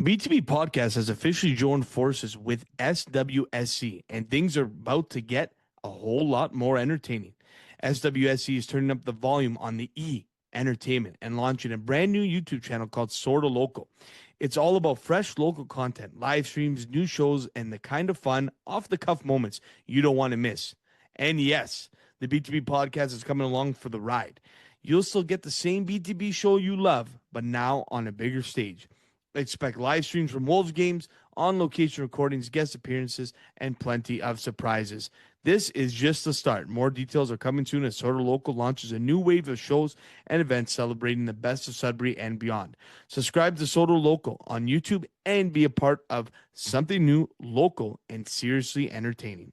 BTB Podcast has officially joined forces with SWSC, and things are about to get a whole lot more entertaining. SWSC is turning up the volume on the E Entertainment and launching a brand new YouTube channel called Sorta Local. It's all about fresh local content, live streams, new shows, and the kind of fun, off the cuff moments you don't want to miss. And yes, the BTB Podcast is coming along for the ride. You'll still get the same BTB show you love, but now on a bigger stage. Expect live streams from Wolves games, on-location recordings, guest appearances, and plenty of surprises. This is just the start. More details are coming soon as Sorta Local launches a new wave of shows and events celebrating the best of Sudbury and beyond. Subscribe to Sorta Local on YouTube and be a part of something new, local, and seriously entertaining.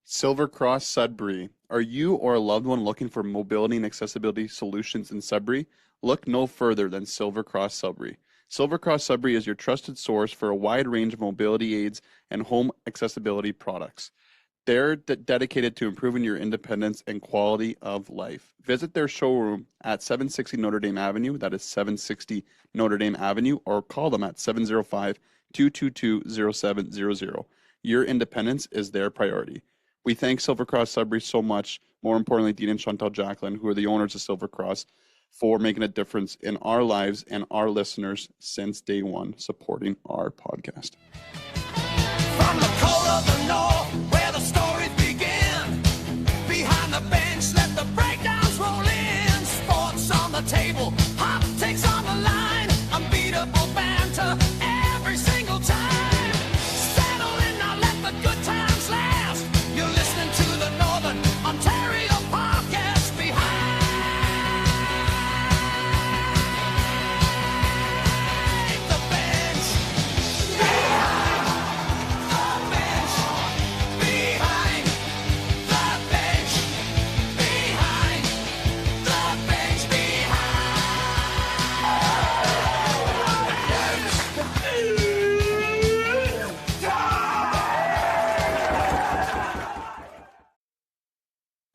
Silver Cross Sudbury. Are you or a loved one looking for mobility and accessibility solutions in Sudbury? Look no further than Silver Cross Sudbury. Silver Cross Sudbury is your trusted source for a wide range of mobility aids and home accessibility products. They're dedicated to improving your independence and quality of life. Visit their showroom at 760 Notre Dame Avenue, that is 760 Notre Dame Avenue, or call them at 705-222-0700. Your independence is their priority. We thank Silver Cross Sudbury so much, more importantly, Dean and Chantal Jacqueline, who are the owners of Silver Cross, for making a difference in our lives and our listeners since day one, supporting our podcast. From the cold of the north, where the stories begin, behind the bench, let the breakdowns roll in. Sports on the table, hot takes on the line, unbeatable banter every single time. Settle in now, let the good times last. You're listening to the Northern Ontario Podcast behind the bench. Behind the bench. Behind the bench. Behind the bench.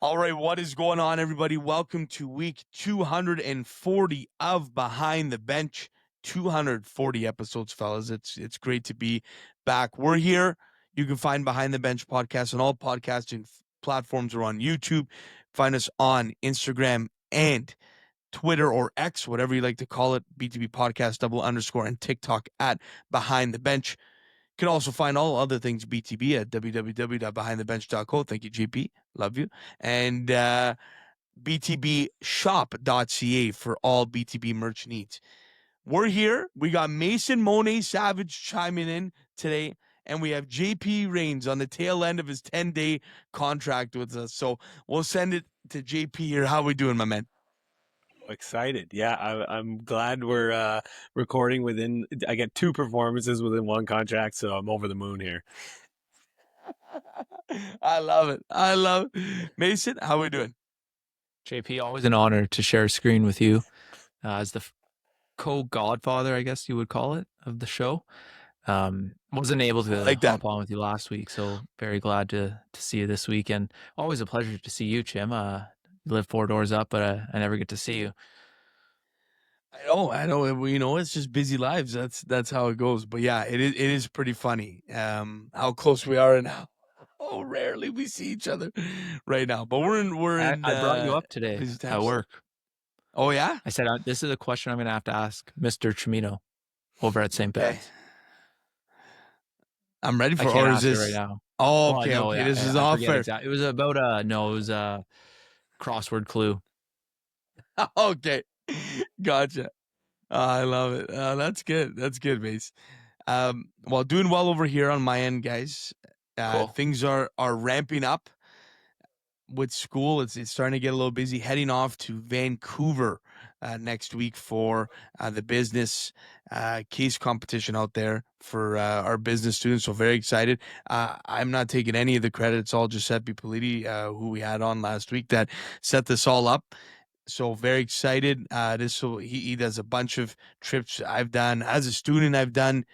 All right, what is going on, everybody? Welcome to week 240 of Behind the Bench. 240 episodes, fellas. It's great to be back. We're here. You can find Behind the Bench podcast on all podcasting platforms or on YouTube. Find us on Instagram and Twitter or X, whatever you like to call it, BTB Podcast _ and TikTok at Behind the Bench. You can also find all other things BTB at www.behindthebench.co. Thank you, JP. Love you. And btbshop.ca for all BTB merch needs. We're here. We got Mason Monet Savage chiming in today, and we have JP Rains on the tail end of his 10-day contract with us. So we'll send it to JP here. How we doing, my man? Excited. Yeah, I'm glad we're recording within, I get 2 performances within 1 contract, so I'm over the moon here. I love it. I love it. Mason, how we doing? JP, always an honor to share a screen with you as the co-godfather, I guess you would call it, of the show. Wasn't able to hop on with you last week, so very glad to see you this week, and always a pleasure to see you, Chim. You live 4 doors up, but I never get to see you. I know. You know, it's just busy lives. That's how it goes. But yeah, it is pretty funny how close we are and how rarely we see each other right now. But we're in. I brought you up today at work. Oh yeah, I said this is a question I'm going to have to ask Mr. Chimino over at St. Ben's. I'm ready for. I can't or ask is this it right now? Oh, okay. Okay, this is all fair. It was about it was a crossword clue. Okay, gotcha. I love it. That's good. That's good, Mace. Well, doing well over here on my end, guys. Cool. Things are ramping up with school. It's starting to get a little busy. Heading off to Vancouver next week for the business case competition out there for our business students. So very excited. I'm not taking any of the credit. It's all Giuseppe Politi, who we had on last week, that set this all up. So very excited. He does a bunch of trips I've done as a student. I've done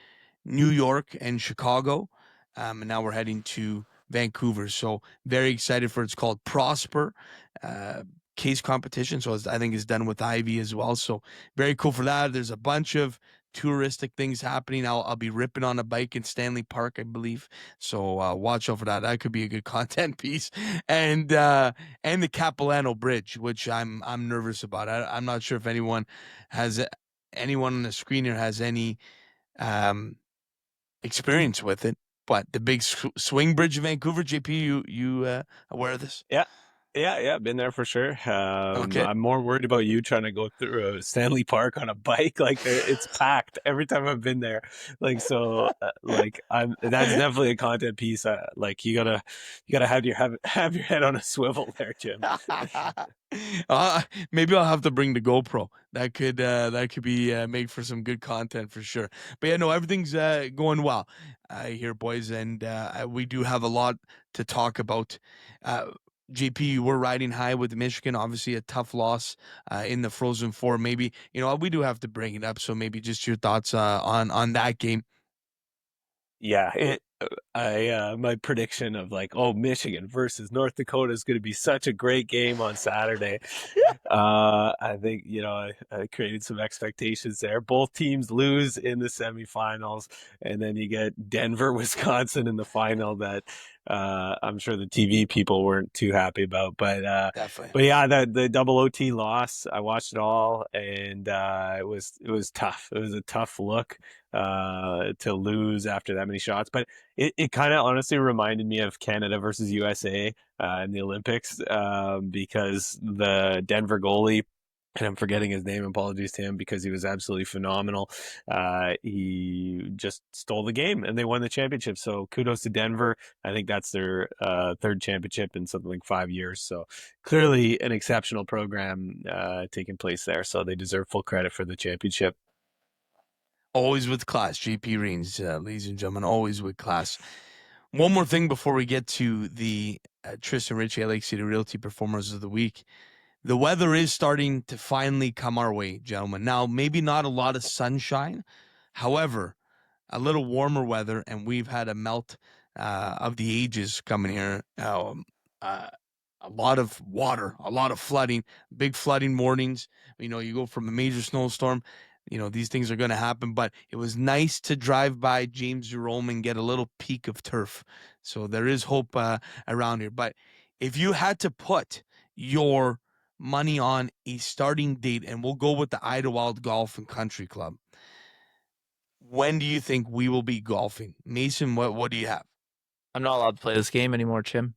New York and Chicago, and now we're heading to Vancouver. So very excited for it's called Prosper case competition. So I think it's done with Ivy as well. So very cool for that. There's a bunch of touristic things happening. I'll be ripping on a bike in Stanley Park, I believe. So watch out for that. That could be a good content piece. And the Capilano Bridge, which I'm nervous about. I'm not sure if anyone on the screen here has any experience with it. But the big swing bridge in Vancouver, JP, you aware of this? Yeah, been there for sure. Okay. I'm more worried about you trying to go through Stanley Park on a bike. Like it's packed every time I've been there. Like so, that's definitely a content piece. Like you gotta have your head on a swivel there, Jim. Maybe I'll have to bring the GoPro. That could be made for some good content for sure. But yeah, no, everything's going well here, boys, and we do have a lot to talk about. JP, we're riding high with Michigan. Obviously, a tough loss in the Frozen Four. Maybe we do have to bring it up. So maybe just your thoughts on that game. Yeah, my prediction of like, Michigan versus North Dakota is going to be such a great game on Saturday. I think I created some expectations there. Both teams lose in the semifinals, and then you get Denver, Wisconsin in the final. That I'm sure the TV people weren't too happy about, but Definitely. But yeah, the double OT loss, I watched it all, and it was tough. It was a tough look to lose after that many shots, but it kind of honestly reminded me of Canada versus USA in the Olympics because the Denver goalie, and I'm forgetting his name, apologies to him, because he was absolutely phenomenal. He just stole the game and they won the championship. So kudos to Denver. I think that's their third championship in something like 5 years. So clearly an exceptional program taking place there. So they deserve full credit for the championship. Always with class, JP Reigns, ladies and gentlemen, always with class. One more thing before we get to the Tristan Ritchie Lake City Realty Performers of the Week. The weather is starting to finally come our way, gentlemen. Now, maybe not a lot of sunshine. However, a little warmer weather, and we've had a melt of the ages coming here. A lot of water, a lot of flooding, big flooding mornings. You go from a major snowstorm. These things are going to happen, but it was nice to drive by James Jerome and get a little peek of turf. So there is hope around here. But if you had to put your money on a starting date, and we'll go with the Idlewild Golf and Country Club, when do you think we will be golfing? Mason, what do you have? I'm not allowed to play this game anymore, Chim.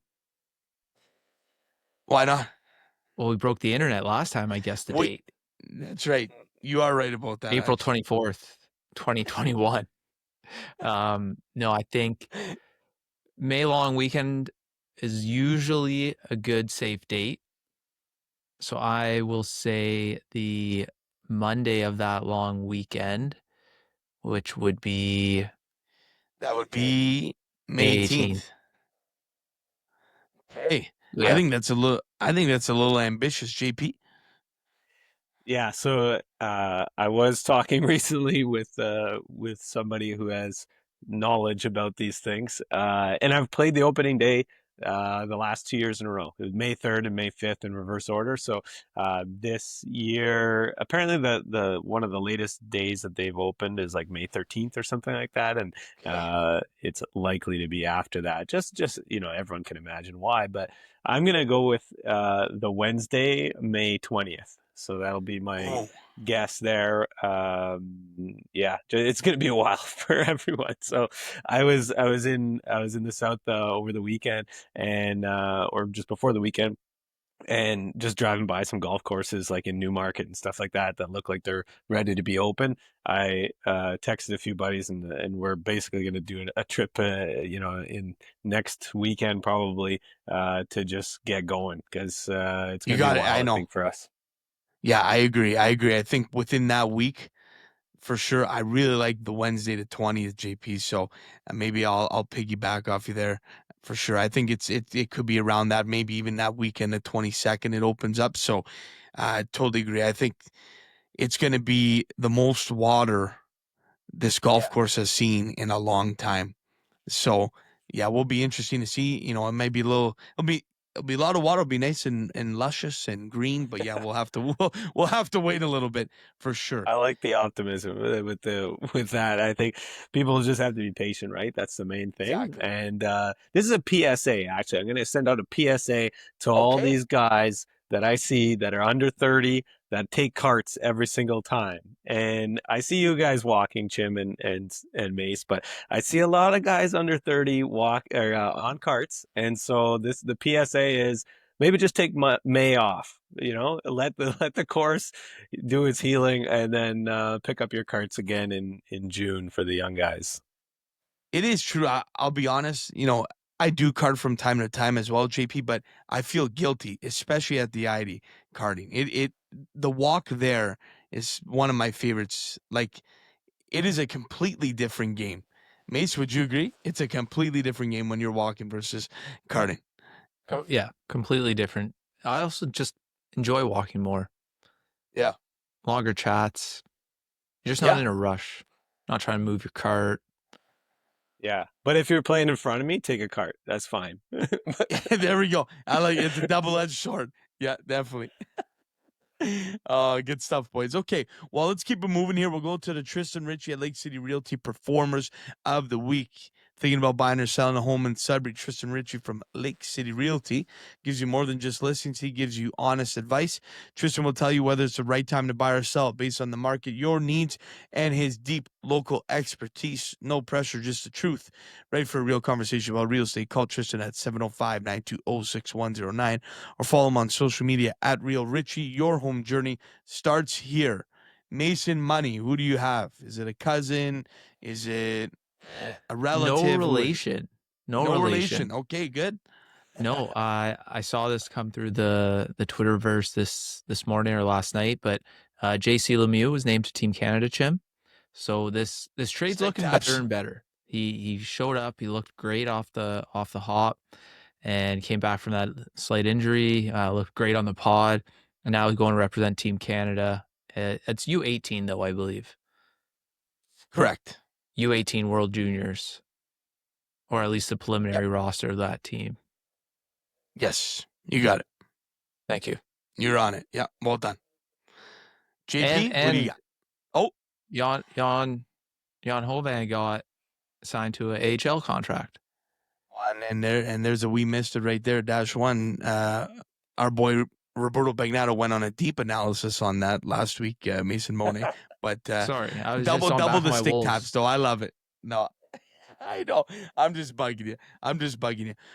Why not? Well, we broke the internet last time, I guess, the date. That's right. You are right about that. April 24th, 2021. No, I think May long weekend is usually a good, safe date. So I will say the Monday of that long weekend, which would be... That would be May 18th. Hey, yeah. I think that's a little ambitious, JP. Yeah, so I was talking recently with somebody who has knowledge about these things, and I've played the opening day the last 2 years in a row. It was May 3rd and May 5th in reverse order. So this year, apparently the one of the latest days that they've opened is like May 13th or something like that, and it's likely to be after that. Just everyone can imagine why, but I'm gonna go with the Wednesday, May 20th. So that'll be my guess there. Yeah, it's gonna be a while for everyone. So I was in the South over the weekend, and or just before the weekend, and just driving by some golf courses like in Newmarket and stuff like that look like they're ready to be open. I texted a few buddies, and we're basically going to do a trip, in next weekend probably to just get going, because it's going to be a wild thing for us. Yeah, I agree. I think within that week, for sure, I really like the Wednesday the 20th, JP. So maybe I'll piggyback off you there for sure. I think it could be around that, maybe even that weekend, the 22nd, it opens up. So I totally agree. I think it's going to be the most water this golf course has seen in a long time. So yeah, will be interesting to see. It might be it'll be it'll be a lot of water. It'll be nice and luscious and green. But yeah, we'll have to we'll have to wait a little bit for sure. I like the optimism with that. I think people just have to be patient, right? That's the main thing. Exactly. And this is a PSA. Actually, I'm going to send out a PSA to all these guys that I see that are under 30 that take carts every single time. And I see you guys walking, Chim and Mace, but I see a lot of guys under 30 walk on carts. And so the PSA is maybe just take May off. Let the course do its healing, and then pick up your carts again in June for the young guys. It is true. I'll be honest. I do cart from time to time as well, JP, but I feel guilty, especially at the ID karting. The walk there is one of my favorites. Like, it is a completely different game. Mace, would you agree? It's a completely different game when you're walking versus karting. Oh, yeah, completely different. I also just enjoy walking more. Yeah. Longer chats. You're just not in a rush. Not trying to move your cart. Yeah. But if you're playing in front of me, take a cart. That's fine. There we go. I like it. It's a double-edged sword. Yeah, definitely. Good stuff, boys. Okay, well, let's keep it moving here. We'll go to the Tristan Ritchie at Lake City Realty Performers of the Week. Thinking about buying or selling a home in Sudbury, Tristan Ritchie from Lake City Realty gives you more than just listings. He gives you honest advice. Tristan will tell you whether it's the right time to buy or sell based on the market, your needs, and his deep local expertise. No pressure, just the truth. Ready for a real conversation about real estate? Call Tristan at 705-920-6109 or follow him on social media at Real Ritchie. Your home journey starts here. Mason Money, who do you have? Is it a cousin? Is it a relative? No relation. No relation. Okay, good. No, I saw this come through the Twitterverse this morning or last night, but JC Lemieux was named to Team Canada, Chim. So this trade's looking better and better. He showed up. He looked great off the hop, and came back from that slight injury. Looked great on the pod, and now he's going to represent Team Canada. It's U18 though, I believe. Correct. U18 World Juniors, or at least the preliminary roster of that team. Yes, you got it. Thank you. You're on it. Yeah, well done. JP, and what do you got? Oh, Jan Hovan got signed to an AHL contract. and there's we missed it right there. -1. Our boy Roberto Bagnato went on a deep analysis on that last week, Mason Monet. But sorry, I was double just the stick taps, though. I love it. No, I know. I'm just bugging you.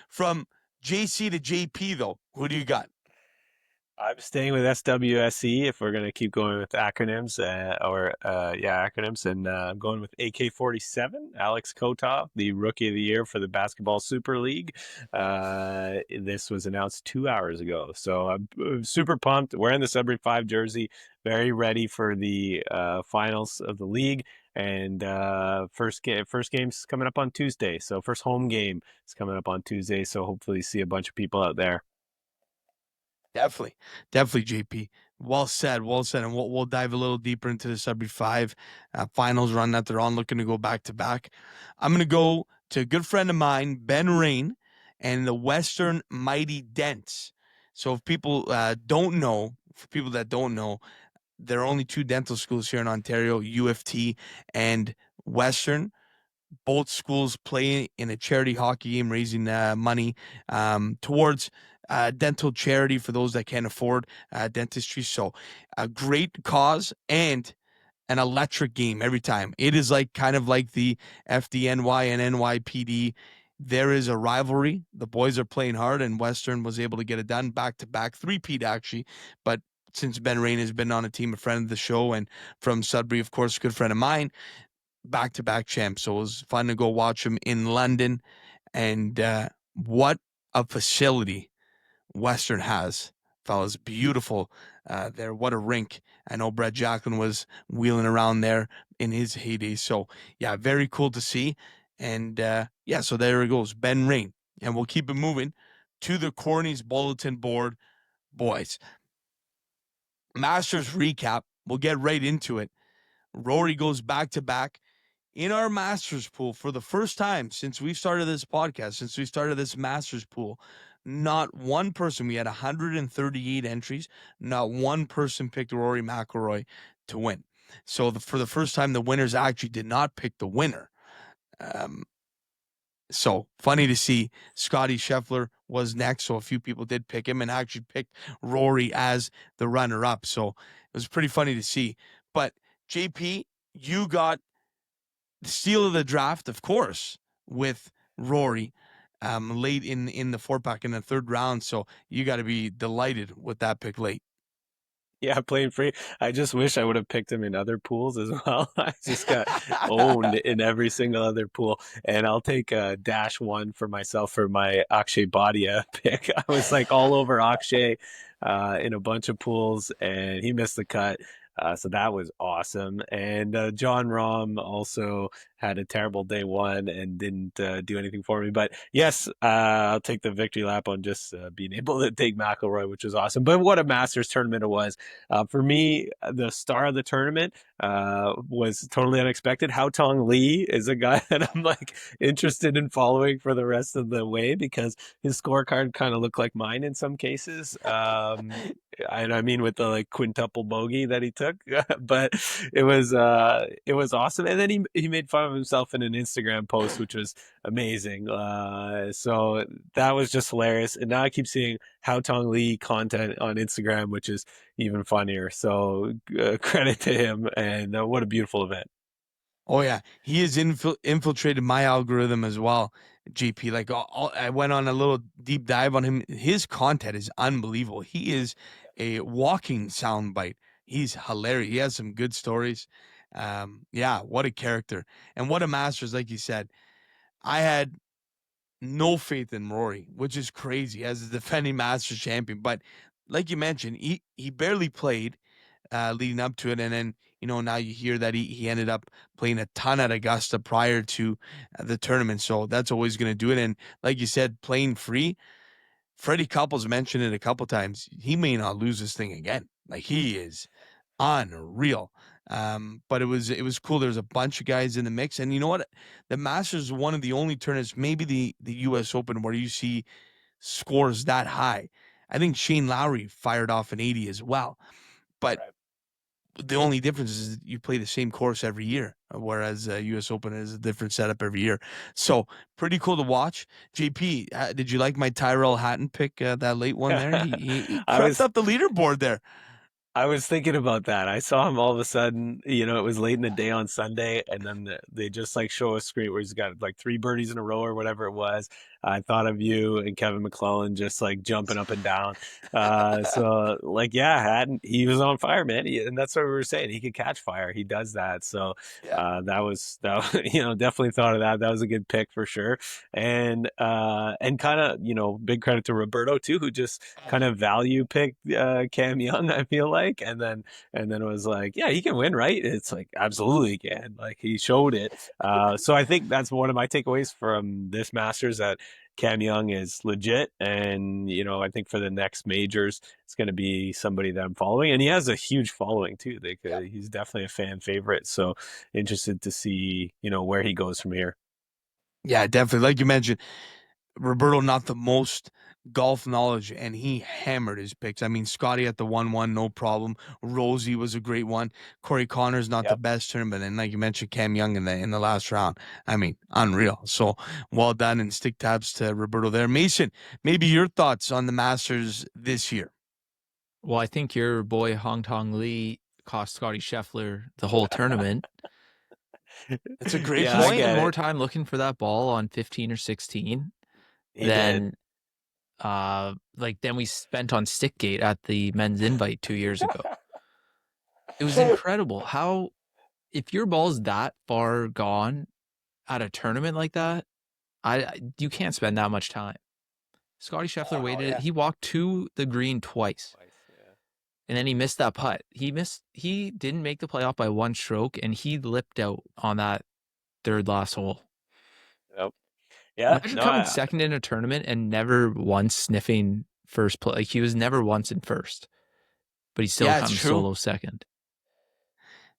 From JC to JP, though, who do you got? I'm staying with SWSE if we're going to keep going with acronyms, acronyms. And I'm going with AK-47, Alex Kotov, the Rookie of the Year for the Basketball Super League. This was announced 2 hours ago. So I'm super pumped. Wearing the Sudbury 5 jersey, very ready for the finals of the league. And first game's coming up on Tuesday. So first home game is coming up on Tuesday. So hopefully see a bunch of people out there. Definitely, JP. Well said. And we'll dive a little deeper into the Sudbury 5 finals run that they're on, looking to go back to back. I'm going to go to a good friend of mine, Ben Rain, and the Western Mighty Dents. So if people don't know, there are only 2 dental schools here in Ontario, UFT and Western. Both schools play in a charity hockey game, raising money towards dental charity for those that can't afford dentistry. So a great cause and an electric game every time. It is kind of like the FDNY and NYPD. There is a rivalry. The boys are playing hard, and Western was able to get it done back-to-back, 3-peat actually. But since Ben Rain has been on a team, a friend of the show, and from Sudbury, of course, a good friend of mine, back-to-back champs. So it was fun to go watch him in London. And what a facility Western has, fellas. Beautiful there. What a rink. I know Brett Jacklin was wheeling around there in his heyday. So, yeah, very cool to see. And, so there it goes. Ben Rain. And we'll keep it moving to the Corny's bulletin board. Boys, Masters recap. We'll get right into it. Rory goes back-to-back. In our Masters pool, for the first time since we started this podcast, since we started this Masters pool, not one person, we had 138 entries, not one person picked Rory McIlroy to win. So for the first time, the winners actually did not pick the winner. So funny to see. Scotty Scheffler was next, so a few people did pick him and actually picked Rory as the runner-up. So it was pretty funny to see. But JP, you got the steal of the draft, of course, with Rory late in the 4-pack in the 3rd round. So you got to be delighted with that pick late. Yeah, playing free. I just wish I would have picked him in other pools as well. I just got owned in every single other pool. And I'll take a -1 for myself for my Akshay Bhatia pick. I was like all over Akshay in a bunch of pools, and he missed the cut. So that was awesome. And John Rahm also had a terrible day 1 and didn't do anything for me. But yes, I'll take the victory lap on just being able to take McIlroy, which was awesome. But what a Masters tournament it was. For me, the star of the tournament was totally unexpected. Hao Tong Lee is a guy that I'm like interested in following for the rest of the way because his scorecard kind of looked like mine in some cases. I mean, with the like quintuple bogey that he took, but it was awesome. And then he made fun of himself in an Instagram post, which was amazing. So that was just hilarious. And now I keep seeing Hao Tong Lee content on Instagram, which is even funnier. So credit to him, and what a beautiful event. Oh yeah, he has infiltrated my algorithm as well, JP. Like I went on a little deep dive on him. His content is unbelievable. He is a walking soundbite. He's hilarious. He has some good stories. Yeah, what a character and what a Masters, like you said. I had no faith in Rory, which is crazy as a defending Masters champion. But like you mentioned, he barely played leading up to it. And then, now you hear that he ended up playing a ton at Augusta prior to the tournament. So that's always going to do it. And like you said, playing free, Freddie Couples mentioned it a couple times. He may not lose this thing again. Like he is unreal. But it was cool. There's a bunch of guys in the mix. And you know what? The Masters is one of the only tournaments, maybe the US Open, where you see scores that high. I think Shane Lowry fired off an 80 as well. But the only difference is you play the same course every year, whereas U.S. Open is a different setup every year. So pretty cool to watch. JP, did you like my Tyrell Hatton pick, that late one there? He crept up the leaderboard there. I was thinking about that. I saw him all of a sudden, it was late in the day on Sunday, and then they just like show a screen where he's got like 3 birdies in a row or whatever it was. I thought of you and Kevin McClellan just like jumping up and down. So like, yeah, Hatton, he was on fire, man. And that's what we were saying. He could catch fire. He does that. So that was definitely thought of that. That was a good pick for sure. And kind of, big credit to Roberto too, who just kind of value picked Cam Young, I feel like. And then it was like, yeah, he can win, right? It's like, absolutely he can. Like he showed it. So I think that's one of my takeaways from this Masters, that Cam Young is legit. And, I think for the next majors, it's going to be somebody that I'm following. And he has a huge following too. He's definitely a fan favorite. So interested to see, where he goes from here. Yeah, definitely. Like you mentioned, Roberto, not the most golf knowledge, and he hammered his picks. I mean, Scotty at the 1-1, no problem. Rosie was a great one. Corey Connor's not the best tournament, and like you mentioned, Cam Young in the last round. I mean, unreal. So well done, and stick tabs to Roberto there. Mason, maybe your thoughts on the Masters this year? Well, I think your boy Hong Tong Lee cost Scotty Scheffler the whole tournament. It's a great point. point. Spent more time looking for that ball on 15 or 16 than we spent on Stickgate at the men's invite 2 years ago. It was incredible how, if your ball's that far gone at a tournament like that, you can't spend that much time. Scotty Scheffler waited. He walked to the green twice. And then he missed that putt. He didn't make the playoff by 1 stroke, and he lipped out on that 3rd last hole. Yep. Yeah. Imagine coming second in a tournament and never once sniffing first place. Like, he was never once in first, but he still comes solo second.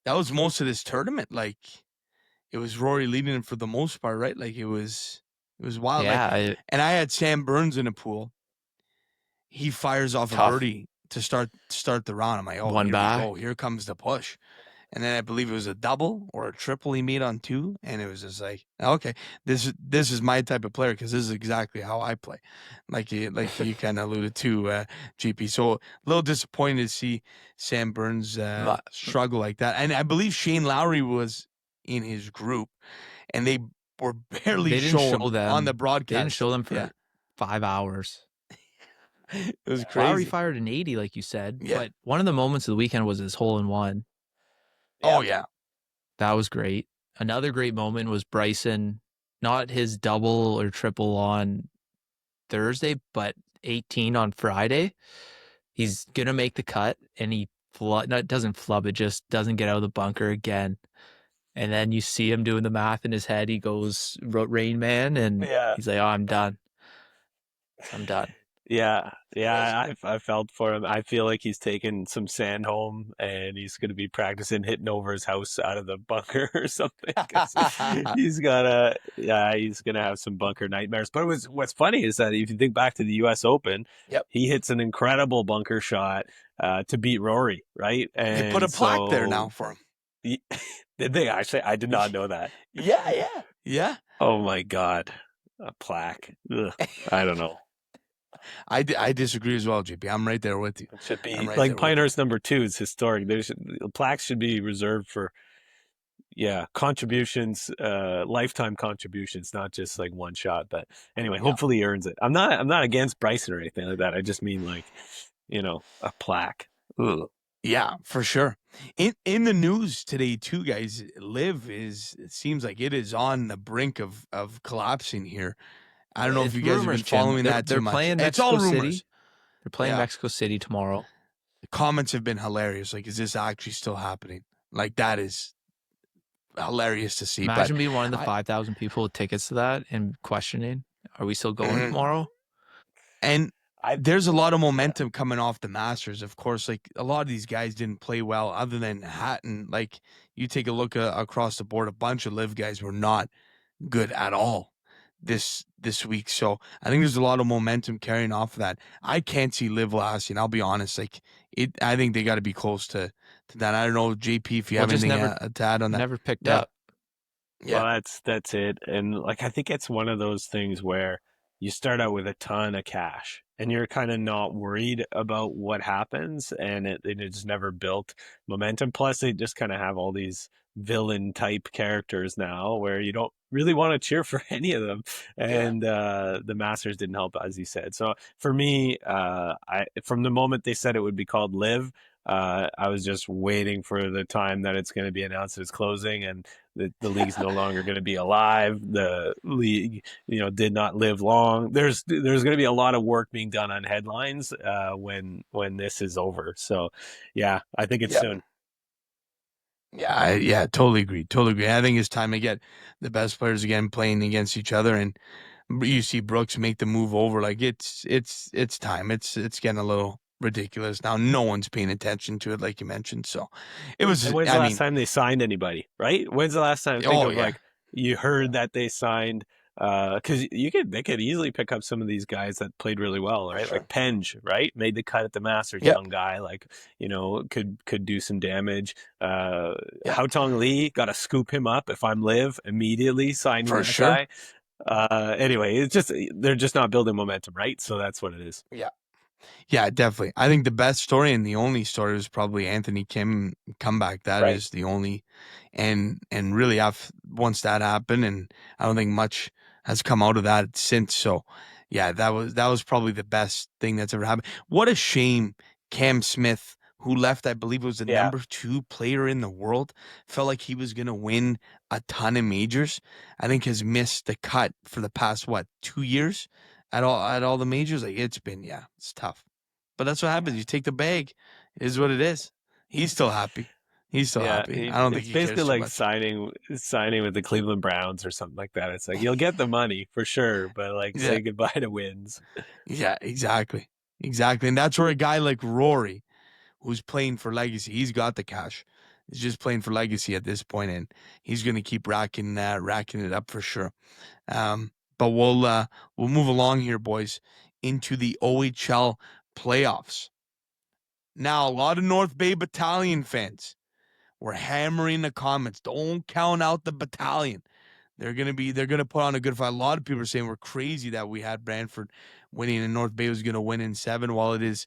That was most of this tournament. Like, it was Rory leading him for the most part, right? Like, it was wild. Yeah. And I had Sam Burns in a pool. he fires off Tough. a birdie to start the round. I'm like, oh, One here back. we go. Here comes the push. And then I believe it was a double or a triple he made on 2, and it was just like, okay, this is my type of player because this is exactly how I play, like you kind of alluded to, GP. So a little disappointed to see Sam Burns struggle like that. And I believe Shane Lowry was in his group, and they were barely They didn't show shown them on the broadcast. They didn't show them for Yeah. 5 hours. It was Lowry crazy. fired an 80, like you said. Yeah. But one of the moments of the weekend was his hole-in-one. Oh, yeah. That was great. Another great moment was Bryson, not his double or triple on Thursday, but 18 on Friday. He's going to make the cut, and he doesn't flub it, just doesn't get out of the bunker again. And then you see him doing the math in his head. He goes Rain Man, and he's like, oh, I'm done. I'm done. Yeah, I felt for him. I feel like he's taking some sand home, and he's going to be practicing hitting over his house out of the bunker or something. 'Cause he's gonna have some bunker nightmares. But what's funny is that if you think back to the U.S. Open, he hits an incredible bunker shot to beat Rory, right? And they put a plaque there now for him. Did they actually? I did not know that. Yeah. Oh my God, a plaque. Ugh, I don't know. I disagree as well, JP. I'm right there with you. It should be right like Pinehurst number 2 is historic. Plaques should be reserved for contributions, lifetime contributions, not just like one shot. But anyway, hopefully he earns it. I'm not against Bryson or anything like that. I just mean like, a plaque. Ugh. Yeah, for sure. In the news today too, guys, it seems like it is on the brink of collapsing here. I don't know if you guys have been following that too much. It's all rumors. They're playing Mexico City tomorrow. The comments have been hilarious. Like, is this actually still happening? Like, that is hilarious to see. Imagine being one of the 5,000 people with tickets to that and questioning, are we still going tomorrow? And there's a lot of momentum coming off the Masters. Of course, like, a lot of these guys didn't play well other than Hatton. Like, you take a look across the board, a bunch of live guys were not good at all this week. So I think there's a lot of momentum carrying off of that. I can't see live lasting. I'll be honest. Like, I think they got to be close to that. I don't know, JP, if you have anything to add on that. Never picked up. Yeah. Well, that's it. And like, I think it's one of those things where you start out with a ton of cash and you're kind of not worried about what happens, and it just never built momentum. Plus, they just kind of have all these villain type characters now where you don't really want to cheer for any of them. And the Masters didn't help, as you said. So for me, from the moment they said it would be called Live, I was just waiting for the time that it's going to be announced that it's closing and the league's no longer going to be alive. The league, did not live long. There's going to be a lot of work being done on headlines when this is over. So, I think it's soon. Yeah, totally agree. I think it's time to get the best players again playing against each other, and you see Brooks make the move over. Like, it's time. It's getting a little ridiculous now. No one's paying attention to it, like you mentioned. So it was. And when's the last time they signed anybody? Right? When's the last time? Like you heard that they signed. Because they could easily pick up some of these guys that played really well, right? Sure. Like Penge, right? Made the cut at the Masters, young guy, like, could do some damage. Haotong Lee, got to scoop him up if I'm Liv, immediately signing that guy. Anyway, it's just, they're just not building momentum, right? So that's what it is. Yeah, definitely. I think the best story and the only story was probably Anthony Kim comeback. That is the only, and really once that happened, and I don't think much has come out of that since. So yeah, that was probably the best thing that's ever happened. What a shame. Cam Smith, who left, I believe it was the number 2 player in the world, felt like he was going to win a ton of majors. I think has missed the cut for the past, 2 years at all the majors. Like, it's been, it's tough. But that's what happens. You take the bag. It is what it is. He's still happy. Happy. I don't think it's basically like signing with the Cleveland Browns or something like that. It's like, you'll get the money for sure, but like, say goodbye to wins. Yeah, exactly. And that's where a guy like Rory, who's playing for legacy, he's got the cash. He's just playing for legacy at this point, and he's going to keep racking it up for sure. But we'll move along here, boys, into the OHL playoffs. Now, a lot of North Bay Battalion fans were hammering the comments. Don't count out the Battalion. They're gonna put on a good fight. A lot of people are saying we're crazy that we had Brantford winning and North Bay was gonna win in 7. While it is,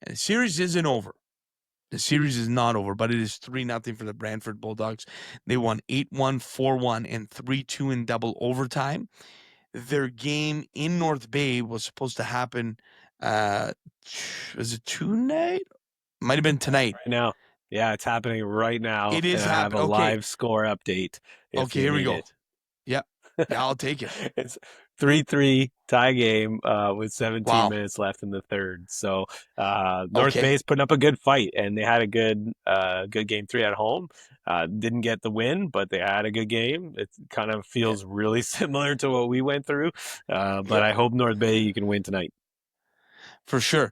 the series isn't over. The series is not over, but it is 3-0 for the Brantford Bulldogs. They won 8-1, 4-1, and 3-2 in double overtime. Their game in North Bay was supposed to happen. Was it tonight? Might have been tonight. Right now. Yeah, it's happening right now. It is and I have a happening. Okay. live score update. Okay, here we go. Yeah, I'll take it. It's 3-3 tie game with 17 Wow. minutes left in the third. So North Bay's putting up a good fight, and they had a good game 3 at home. Didn't get the win, but they had a good game. It kind of feels really similar to what we went through. But I hope North Bay you can win tonight. For sure.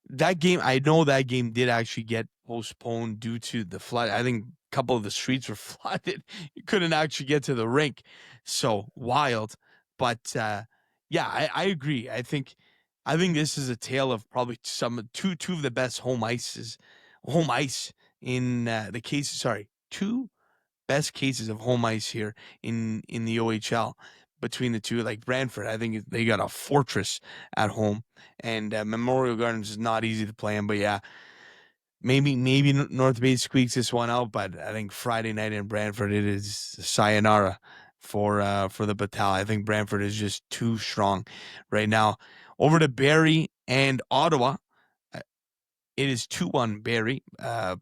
That game, I know that game did actually get postponed due to the flood. I think a couple of the streets were flooded. You couldn't actually get to the rink. So wild. But yeah, I agree. I think this is a tale of probably two of the best home ice in the cases. Sorry, 2 best cases of home ice here in the OHL. Between the two, like Brantford, I think they got a fortress at home, and Memorial Gardens is not easy to play in. But yeah, maybe North Bay squeaks this one out, but I think Friday night in Brantford it is sayonara for the Battalion. I think Brantford is just too strong right now. Over to Barrie and Ottawa, it is 2-1 Barrie.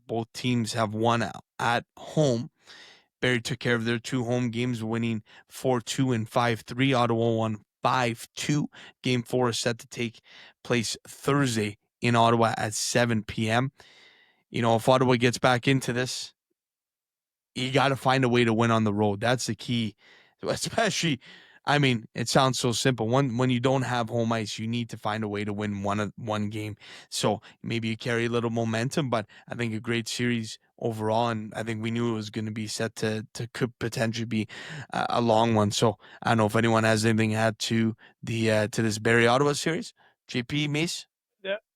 Both teams have won at home. Barrie took care of their 2 home games, winning 4-2 and 5-3. Ottawa won 5-2. Game 4 is set to take place Thursday in Ottawa at 7 p.m. You know, if Ottawa gets back into this, you got to find a way to win on the road. That's the key. Especially, I mean, it sounds so simple. When you don't have home ice, you need to find a way to win one game. So maybe you carry a little momentum, but I think a great series overall, and I think we knew it was going to be set to could potentially be a long one. So I don't know if anyone has anything to add to to this Barrie Ottawa series. JP, Mace?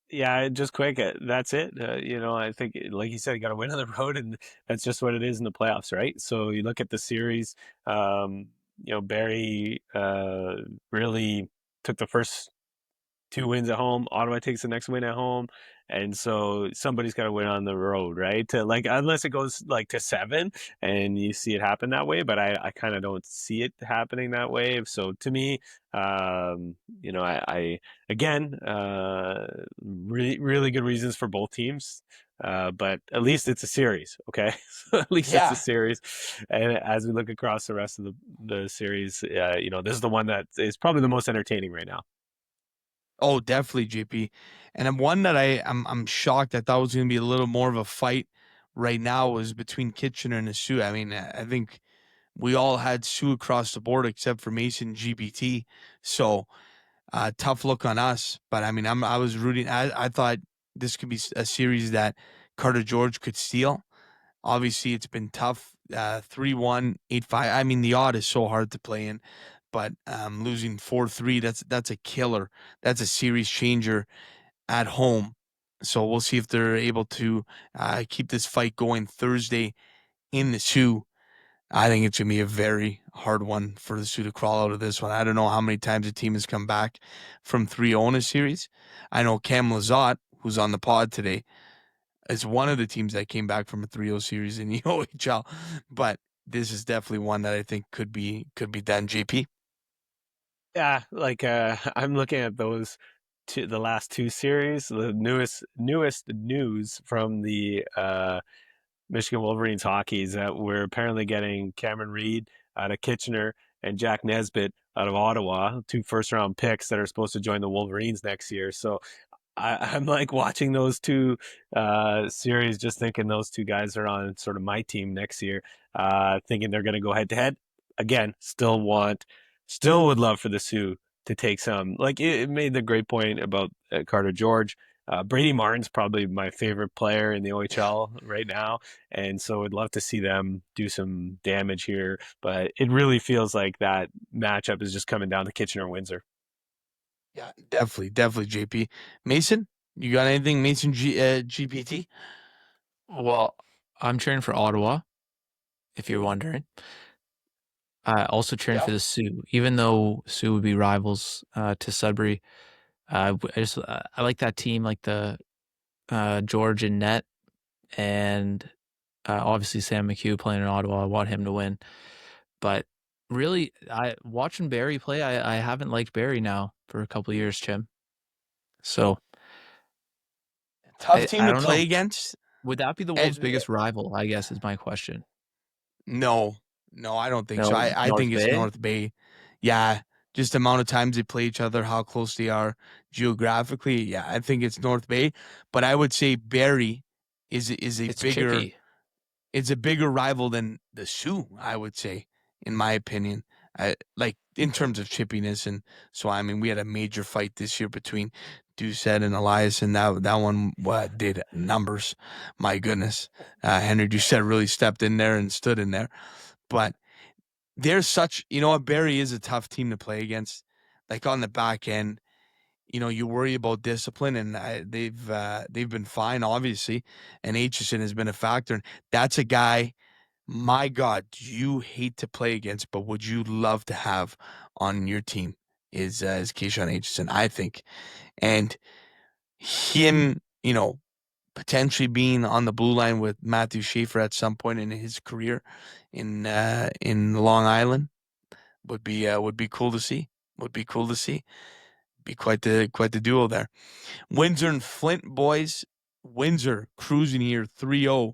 Yeah, just quick. That's it. You know, I think, like you said, you got to win on the road, and that's just what it is in the playoffs, right? So you look at the series. You know, Barrie really took the first 2 wins at home. Ottawa takes the next win at home, and so somebody's got to win on the road, right? To like, unless it goes like to 7, and you see it happen that way. But I kind of don't see it happening that way. So to me, you know, I again, really really good reasons for both teams. But at least it's a series, okay? So at least it's a series. And as we look across the rest of the series, you know, this is the one that is probably the most entertaining right now. Oh, definitely, JP. And I'm one that I'm shocked. I thought was going to be a little more of a fight right now was between Kitchener and the Sioux. I mean, I think we all had Sioux across the board except for Mason GBT. So tough look on us. But I mean, I was rooting. I thought this could be a series that Carter George could steal. Obviously, it's been tough. 3-1, 8-5. I mean, the odd is so hard to play in. But losing 4-3, that's a killer. That's a series changer at home. So we'll see if they're able to keep this fight going Thursday in the Sioux. I think it's going to be a very hard one for the Sioux to crawl out of this one. I don't know how many times the team has come back from 3-0 in a series. I know Cam Lizotte, who's on the pod today, is one of the teams that came back from a 3-0 series in the OHL. But this is definitely one that I think could be done, JP. Yeah, like I'm looking at those the last 2 series, the newest news from the Michigan Wolverines hockey is that we're apparently getting Cameron Reed out of Kitchener and Jack Nesbitt out of Ottawa, 2 first-round picks that are supposed to join the Wolverines next year. So I'm like watching those 2 series, just thinking those 2 guys are on sort of my team next year, thinking they're going to go head-to-head. Again, still would love for the Sioux to take some. Like it made the great point about Carter George. Brady Martin's probably my favorite player in the OHL right now, and so I'd love to see them do some damage here. But it really feels like that matchup is just coming down to Kitchener-Windsor. Yeah, definitely, JP. Mason? You got anything, Mason GPT? Well, I'm cheering for Ottawa, if you're wondering. I also cheering for the Sioux, even though Sioux would be rivals to Sudbury. I like that team, like the George and net, and obviously Sam McHugh playing in Ottawa. I want him to win, but really, I watching Barry play. I haven't liked Barry now for a couple of years, Chim. So Tough team I to don't play know. against. Would that be the Wolves' biggest rival? I guess is my question. No, I don't think so. No, I North think it's Bay? North Bay. Yeah, just the amount of times they play each other, how close they are geographically. Yeah, I think it's North Bay. But I would say Barry is a It's bigger chippy. it's a bigger rival than the Sioux, I would say, in my opinion. Like in terms of chippiness, and so I mean, we had a major fight this year between Doucette and Elias, and that one did numbers. My goodness, Henry Doucette really stepped in there and stood in there. But there's such, what, Barry is a tough team to play against. Like on the back end, you worry about discipline, and they've been fine, obviously, and Aitchison has been a factor. And that's a guy, my God, you hate to play against, but would you love to have on your team is Keyshawn Aitchison, I think. And him, potentially being on the blue line with Matthew Schaefer at some point in his career in Long Island would be cool to see. Would be cool to see. Be quite the duo there. Windsor and Flint boys. Windsor cruising here 3-0.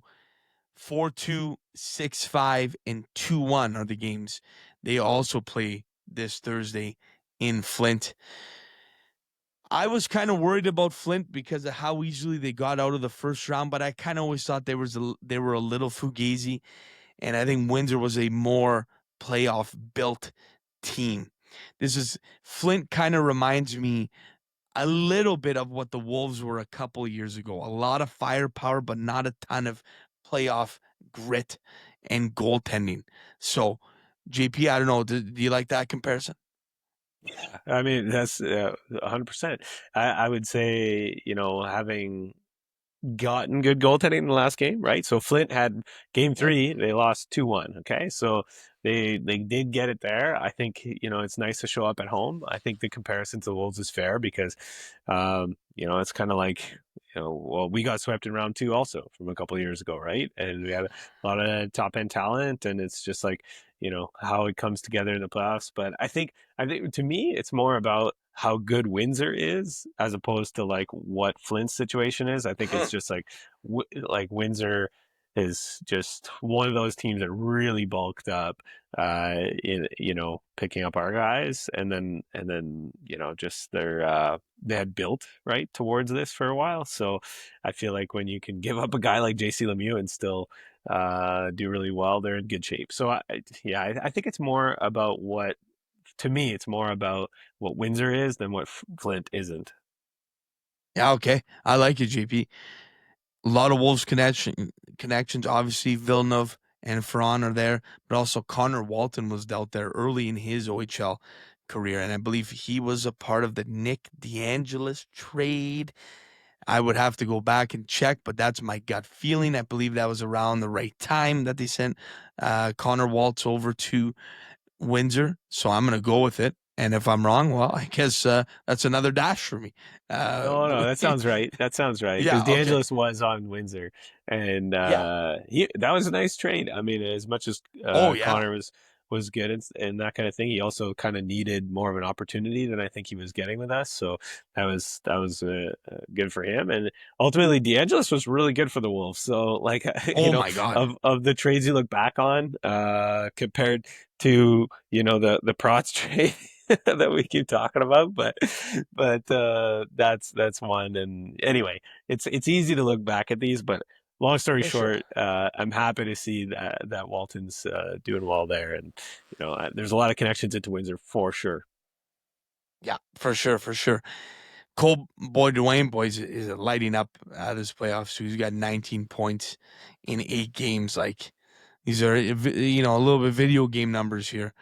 4-2, 6-5, and 2-1 are the games they also play this Thursday in Flint. I was kind of worried about Flint because of how easily they got out of the first round, but I kind of always thought they were a little fugazi, and I think Windsor was a more playoff built team. Flint kind of reminds me a little bit of what the Wolves were a couple of years ago. A lot of firepower, but not a ton of playoff grit and goaltending. So, JP, I don't know. Do you like that comparison? I mean, that's 100%. I would say, having gotten good goaltending in the last game, right? So Flint had game 3, they lost 2-1. Okay. So they did get it there. I think, it's nice to show up at home. I think the comparison to the Wolves is fair because, it's kind of like, well, we got swept in round 2 also from a couple of years ago, right? And we had a lot of top end talent, and it's just like, how it comes together in the playoffs. But I think to me, it's more about how good Windsor is as opposed to like what Flint's situation is. I think it's just like Windsor is just one of those teams that really bulked up in picking up our guys, and then just they had built right towards this for a while. So I feel like when you can give up a guy like JC Lemieux and still do really well, they're in good shape. So I think it's more about to me, it's more about what Windsor is than what Flint isn't. Yeah, okay. I like it, JP. A lot of Wolves connections. Obviously, Villeneuve and Ferran are there, but also Connor Walton was dealt there early in his OHL career, and I believe he was a part of the Nick DeAngelis trade. I would have to go back and check, but that's my gut feeling. I believe that was around the right time that they sent Connor Waltz over to Windsor, so I'm going to go with it. And if I'm wrong, well, I guess that's another dash for me. No, that sounds right. That sounds right. Yeah, Because okay. DeAngelis was on Windsor, and that was a nice trade. I mean, as much as Connor was good and that kind of thing, he also kind of needed more of an opportunity than I think he was getting with us. So that was good for him. And ultimately, DeAngelis was really good for the Wolves. So like, my God. of the trades you look back on, compared to the Prots trade. That we keep talking about, but that's one. And anyway, it's easy to look back at these, but long story short, I'm happy to see that Walton's doing well there, and there's a lot of connections into Windsor for sure. Yeah, for sure. Cole Dwayne boys is lighting up this playoffs. So he's got 19 points in 8 games. Like, these are a little bit video game numbers here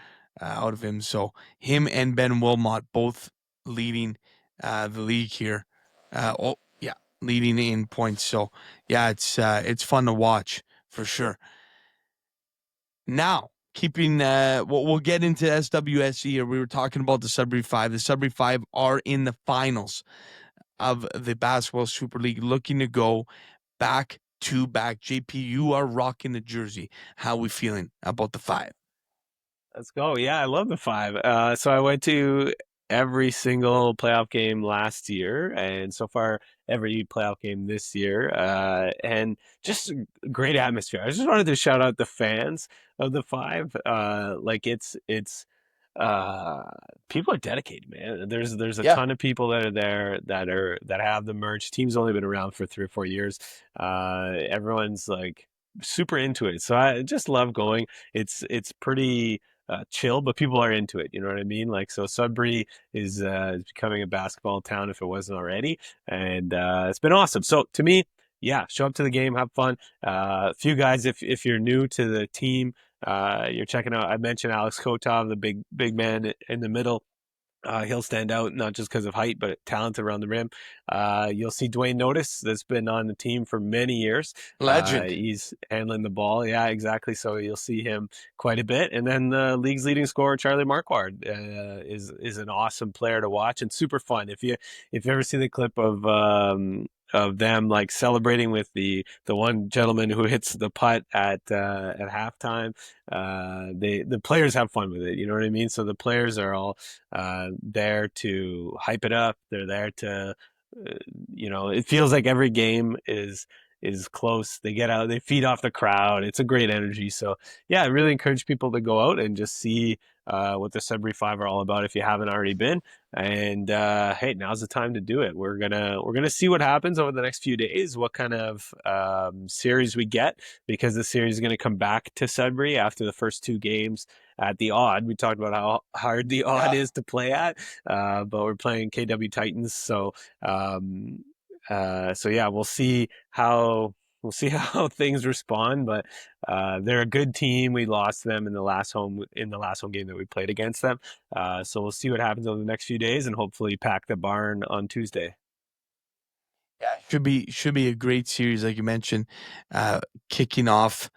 out of him. So him and Ben Wilmot both leading the league here. leading in points. So yeah, it's fun to watch for sure. Now, keeping we'll get into SWSE here. We were talking about the Sudbury 5. The Sudbury 5 are in the finals of the Basketball Super League, looking to go back to back. JP, you are rocking the jersey. How we feeling about the 5? Let's go. Yeah, I love the 5. So I went to every single playoff game last year, and so far every playoff game this year. And just a great atmosphere. I just wanted to shout out the fans of the 5. Like it's uh people are dedicated, man. There's a Yeah. ton of people that are there that have the merch. Team's only been around for 3 or 4 years. Everyone's like super into it. So I just love going. It's pretty chill, but people are into it. You know what I mean? Like, so Sudbury is becoming a basketball town if it wasn't already, and it's been awesome. So to me, yeah, show up to the game, have fun. A few guys, if you're new to the team, you're checking out. I mentioned Alex Kotov, the big man in the middle. He'll stand out not just because of height, but talent around the rim. You'll see Dwayne Notice, that's been on the team for many years. Legend. He's handling the ball. Yeah, exactly. So you'll see him quite a bit. And then the league's leading scorer, Charlie Marquard, is an awesome player to watch and super fun. If you ever see the clip of them like celebrating with the one gentleman who hits the putt at halftime, the players have fun with it. You know what I mean? So the players are all there to hype it up. They're there to, it feels like every game is close. They get out, they feed off the crowd. It's a great energy. So yeah, I really encourage people to go out and just see what the Sudbury 5 are all about if you haven't already been. And hey, now's the time to do it. We're gonna see what happens over the next few days, what kind of series we get, because the series is gonna come back to Sudbury after the first 2 games at the Odd. We talked about how hard the Odd is to play at, but we're playing KW Titans, so yeah, we'll see how things respond, but they're a good team. We lost them in the last home game that we played against them. So we'll see what happens over the next few days, and hopefully pack the barn on Tuesday. Yeah, should be a great series, like you mentioned. Kicking off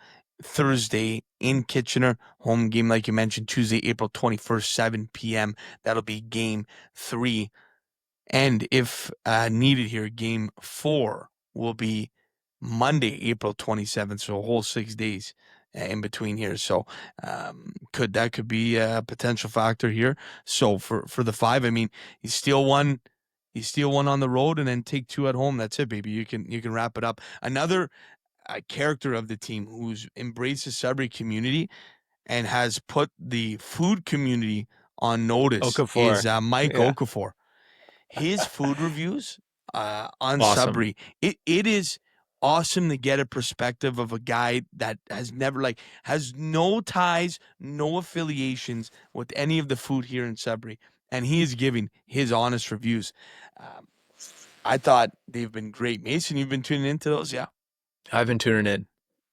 Thursday in Kitchener, home game, like you mentioned, Tuesday, April 21st, 7 p.m. That'll be game 3. And if needed here, game 4 will be Monday, April 27th. So a whole 6 days in between here. So could be a potential factor here. So for the 5, I mean, you steal one on the road and then take 2 at home. That's it, baby. You can wrap it up. Another character of the team who's embraced the Sudbury community and has put the food community on notice Okafor. is Mike Yeah. Okafor. His food reviews on Awesome. Sudbury, it is awesome to get a perspective of a guy that has never has no ties, no affiliations with any of the food here in Sudbury, and he is giving his honest reviews. I thought they've been great. Mason, you've been tuning into those, yeah? I've been tuning in.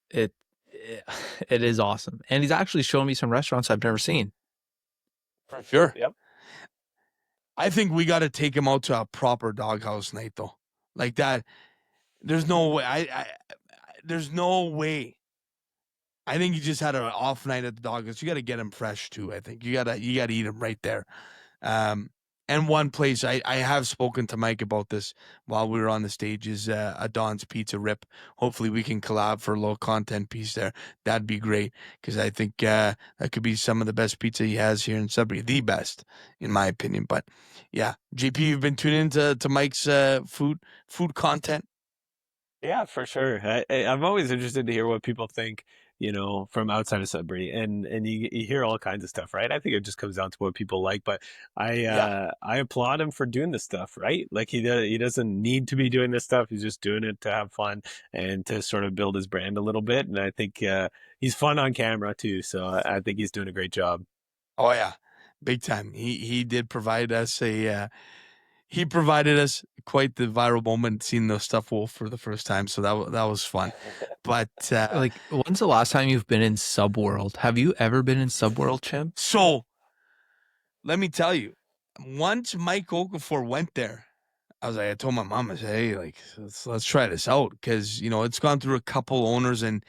It is awesome, and he's actually showing me some restaurants I've never seen. For sure. Yep. I think we got to take him out to a proper doghouse night, though. Like that, there's no way. There's no way. I think he just had an off night at the doghouse. You got to get him fresh too. I think you gotta eat him right there. And one place I have spoken to Mike about this while we were on the stage is a Don's Pizza Rip. Hopefully we can collab for a little content piece there. That'd be great because I think that could be some of the best pizza he has here in Sudbury, the best in my opinion. But yeah, JP, you've been tuning into Mike's food content. Yeah, for sure. I'm always interested to hear what people think, from outside of Sudbury, and you hear all kinds of stuff, right? I think it just comes down to what people like, but I applaud him for doing this stuff, right? Like he doesn't need to be doing this stuff. He's just doing it to have fun and to sort of build his brand a little bit. And I think he's fun on camera too. So I think he's doing a great job. Oh yeah, big time. He did provide us he provided us quite the viral moment seeing the Stuffed Wolf for the first time. So that was fun. But when's the last time you've been in Subworld? Have you ever been in Subworld, Chim? So let me tell you, once Mike Okafor went there, I told my mom, I said, hey, like, let's try this out, because it's gone through a couple owners, and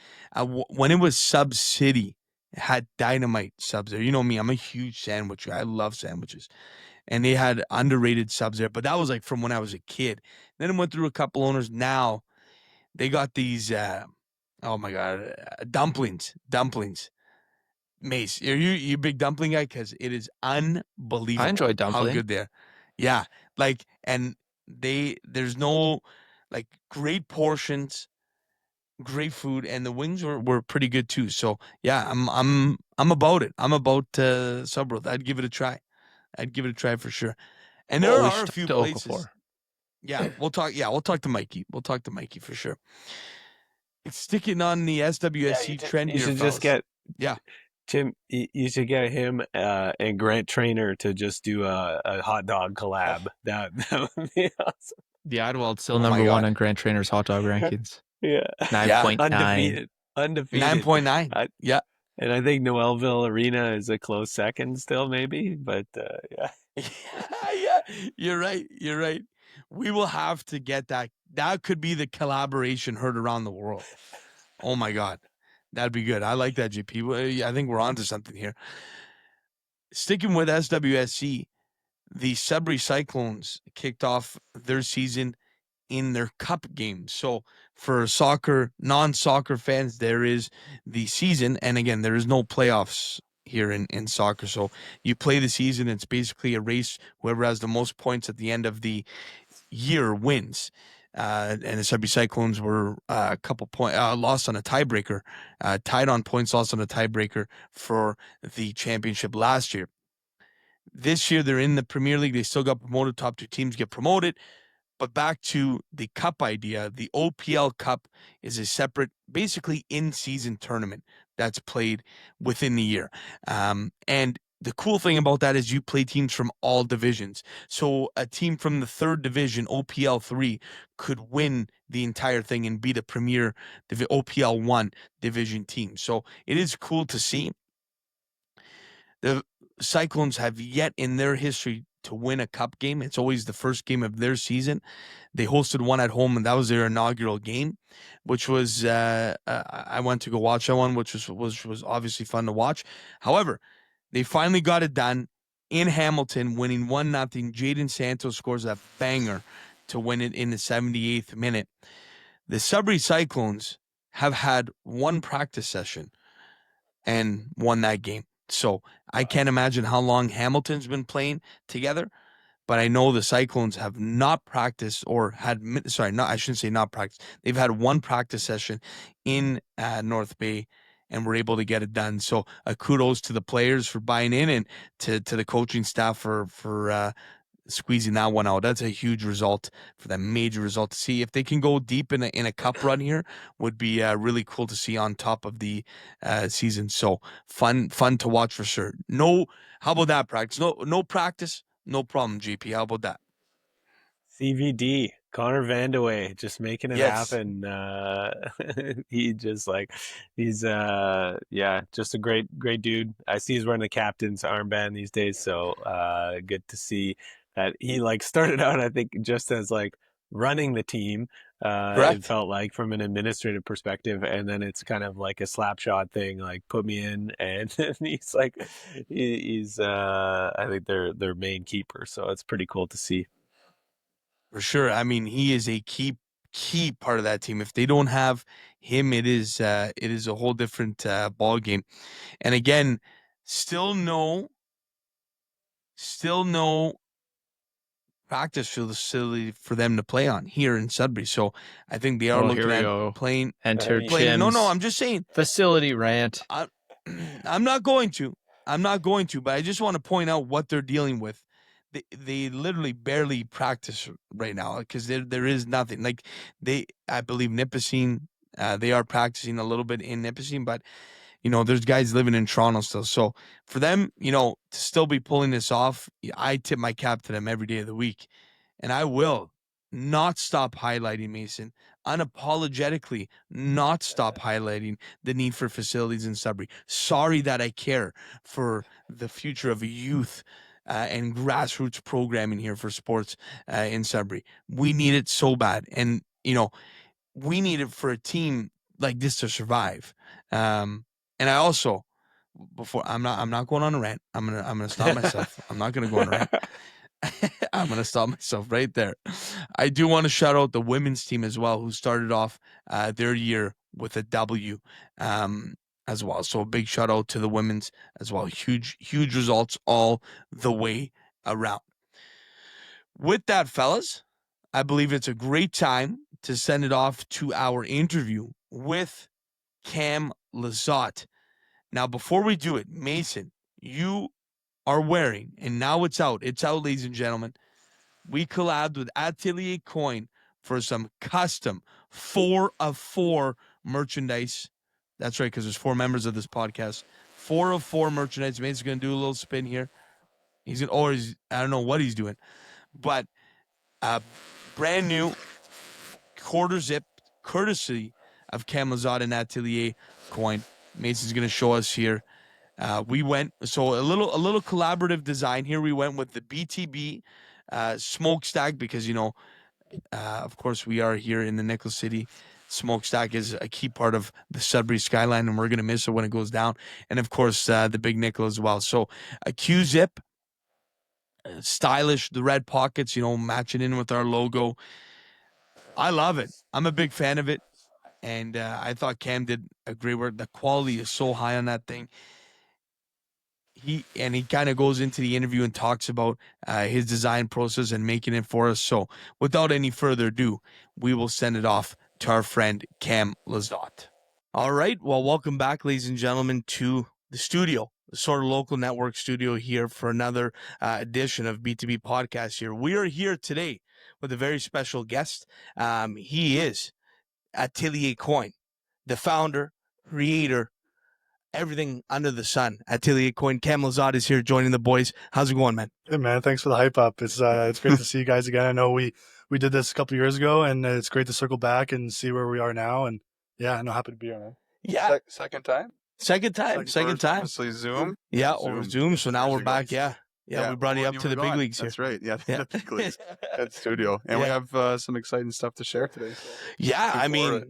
when it was Sub City, it had dynamite subs there. You know me, I'm a huge sandwich guy. I love sandwiches, and they had underrated subs there. But that was like from when I was a kid. Then it went through a couple owners. Now they got these, oh my god, dumplings. Mace, are you a big dumpling guy? Because it is unbelievable. I enjoy how dumpling. good they're. Yeah, like, and there's no, like, great portions, great food, and the wings were pretty good too. So yeah, I'm about it. I'm about Subworld. I'd give it a try. I'd give it a try for sure. And there Oh, we are a should few talk to places. Okafor. Yeah, we'll talk. Yeah, we'll talk to Mikey. We'll talk to Mikey for sure. It's sticking on the SWSC trend You here, should fellas. just get Yeah. Tim. You should get him and Grant Trainer to just do a hot dog collab. That would be awesome. The Idlewild still Oh my number one God. on Grant Trainer's hot dog rankings. Yeah, 9.9. undefeated. 9.9. Yeah. And I think Noelville Arena is a close second still, maybe. But yeah. Yeah, you're right. We will have to get that. That could be the collaboration heard around the world. Oh my God, that'd be good. I like that, GP. Well, I think we're onto something here. Sticking with SWSC, the Sudbury Cyclones kicked off their season in their cup game. So for non-soccer fans, there is the season, and again, there is no playoffs here in soccer. So you play the season. It's basically a race. Whoever has the most points at the end of the year wins. And the Sudbury Cyclones were a couple points lost on a tiebreaker, tied on points, lost on a tiebreaker for the championship last year. This year they're in the Premier League. They still got promoted. Top two teams get promoted. But back to the cup idea, the OPL Cup is a separate, basically in-season tournament that's played within the year. And the cool thing about that is you play teams from all divisions. So a team from the third division, OPL 3, could win the entire thing and be the premier OPL 1 division team. So it is cool to see. The Cyclones have yet in their history to win a cup game. It's always the first game of their season. They hosted one at home, and that was their inaugural game, which was I went to go watch that one, which was obviously fun to watch. However, they finally got it done in Hamilton, winning 1-0. Jadon Santos scores a banger to win it in the 78th minute. The Sudbury Cyclones have had one practice session and won that game. So I can't imagine how long Hamilton's been playing together, but I know the Cyclones have not practiced or I shouldn't say not practiced. They've had one practice session in North Bay and were able to get it done. So kudos to the players for buying in, and to the coaching staff for squeezing that one out. That's a huge result for them, major result to see. If they can go deep in a cup run here, would be really cool to see on top of the season. So fun to watch for sure. How about that practice? No practice, no problem, GP. How about that? CVD, Connor Vandeweghe, just making it Yes. happen. He's just a great dude. I see he's wearing the captain's armband these days, so good to see that he started out, I think, just as running the team. It felt like from an administrative perspective, and then it's kind of like a slap shot thing, like put me in, and he's I think their main keeper, so it's pretty cool to see. For sure. I mean, he is a key part of that team. If they don't have him, it is a whole different ball game. And again, still no practice facility for them to play on here in Sudbury. So I think they are looking at playing. Enter playing. Chim's No, I'm just saying facility rant. I'm not going to, but I just want to point out what they're dealing with. They literally barely practice right now because there is nothing. I believe Nipissing, they are practicing a little bit in Nipissing, but there's guys living in Toronto still. So for them, to still be pulling this off, I tip my cap to them every day of the week, and I will not stop highlighting, Mason, unapologetically not stop highlighting the need for facilities in Sudbury. Sorry that I care for the future of youth and grassroots programming here for sports in Sudbury. We need it so bad, and we need it for a team like this to survive. And I also, before I'm not going on a rant. I'm gonna stop myself. I'm not gonna go on a rant. I'm gonna stop myself right there. I do want to shout out the women's team as well, who started off their year with a W, as well. So a big shout out to the women's as well. Huge results all the way around. With that, fellas, I believe it's a great time to send it off to our interview with Cam Lizotte. Now, before we do it, Mason, you are wearing, and now it's out, ladies and gentlemen. We collabed with Atelier Coin for some custom 4 of 4 merchandise. That's right, because there's 4 members of this podcast. 4 of 4 merchandise. Mason's going to do a little spin here. I don't know what he's doing. But brand new quarter zip, courtesy of Cam Lizotte and Atelier Coin. Mason's going to show us here. We went, so a little collaborative design here. We went with the BTB smokestack because, of course, we are here in the Nickel City. Smokestack is a key part of the Sudbury skyline, and we're going to miss it when it goes down. And, of course, the Big Nickel as well. So a Q-zip, stylish, the red pockets, matching in with our logo. I love it. I'm a big fan of it. And I thought Cam did a great work. The quality is so high on that thing. He kind of goes into the interview and talks about his design process and making it for us. So without any further ado, we will send it off to our friend Cam Lizotte. All right. Well, welcome back, ladies and gentlemen, to the studio, the sort of local network studio here for another edition of B2B Podcast here. We are here today with a very special guest. He is Atelier Coin, the founder, creator, everything under the sun. Atelier Coin. Cam Lizotte is here joining the boys. How's it going, man? Good, man. Thanks for the hype up. It's great to see you guys again. I know we did this a couple of years ago, and it's great to circle back and see where we are now. And yeah, I'm happy to be here, man. Yeah. Second time. Second time. Obviously Zoom. Yeah, over Zoom. So now we're back. Yeah, we brought you up to the big leagues here. That's right. Yeah, the big leagues at studio. And we have some exciting stuff to share today. So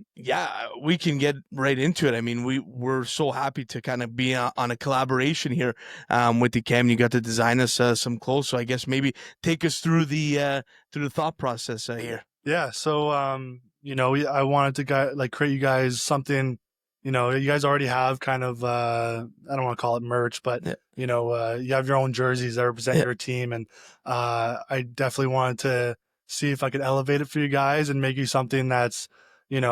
we can get right into it. I mean, we're so happy to kind of be on a collaboration here with the Cam. You got to design us some clothes. So I guess maybe take us through the thought process here. Yeah. So, I wanted to create you guys something. You guys already have kind of, I don't want to call it merch, but, you have your own jerseys that represent your team. And I definitely wanted to see if I could elevate it for you guys and make you something that's, you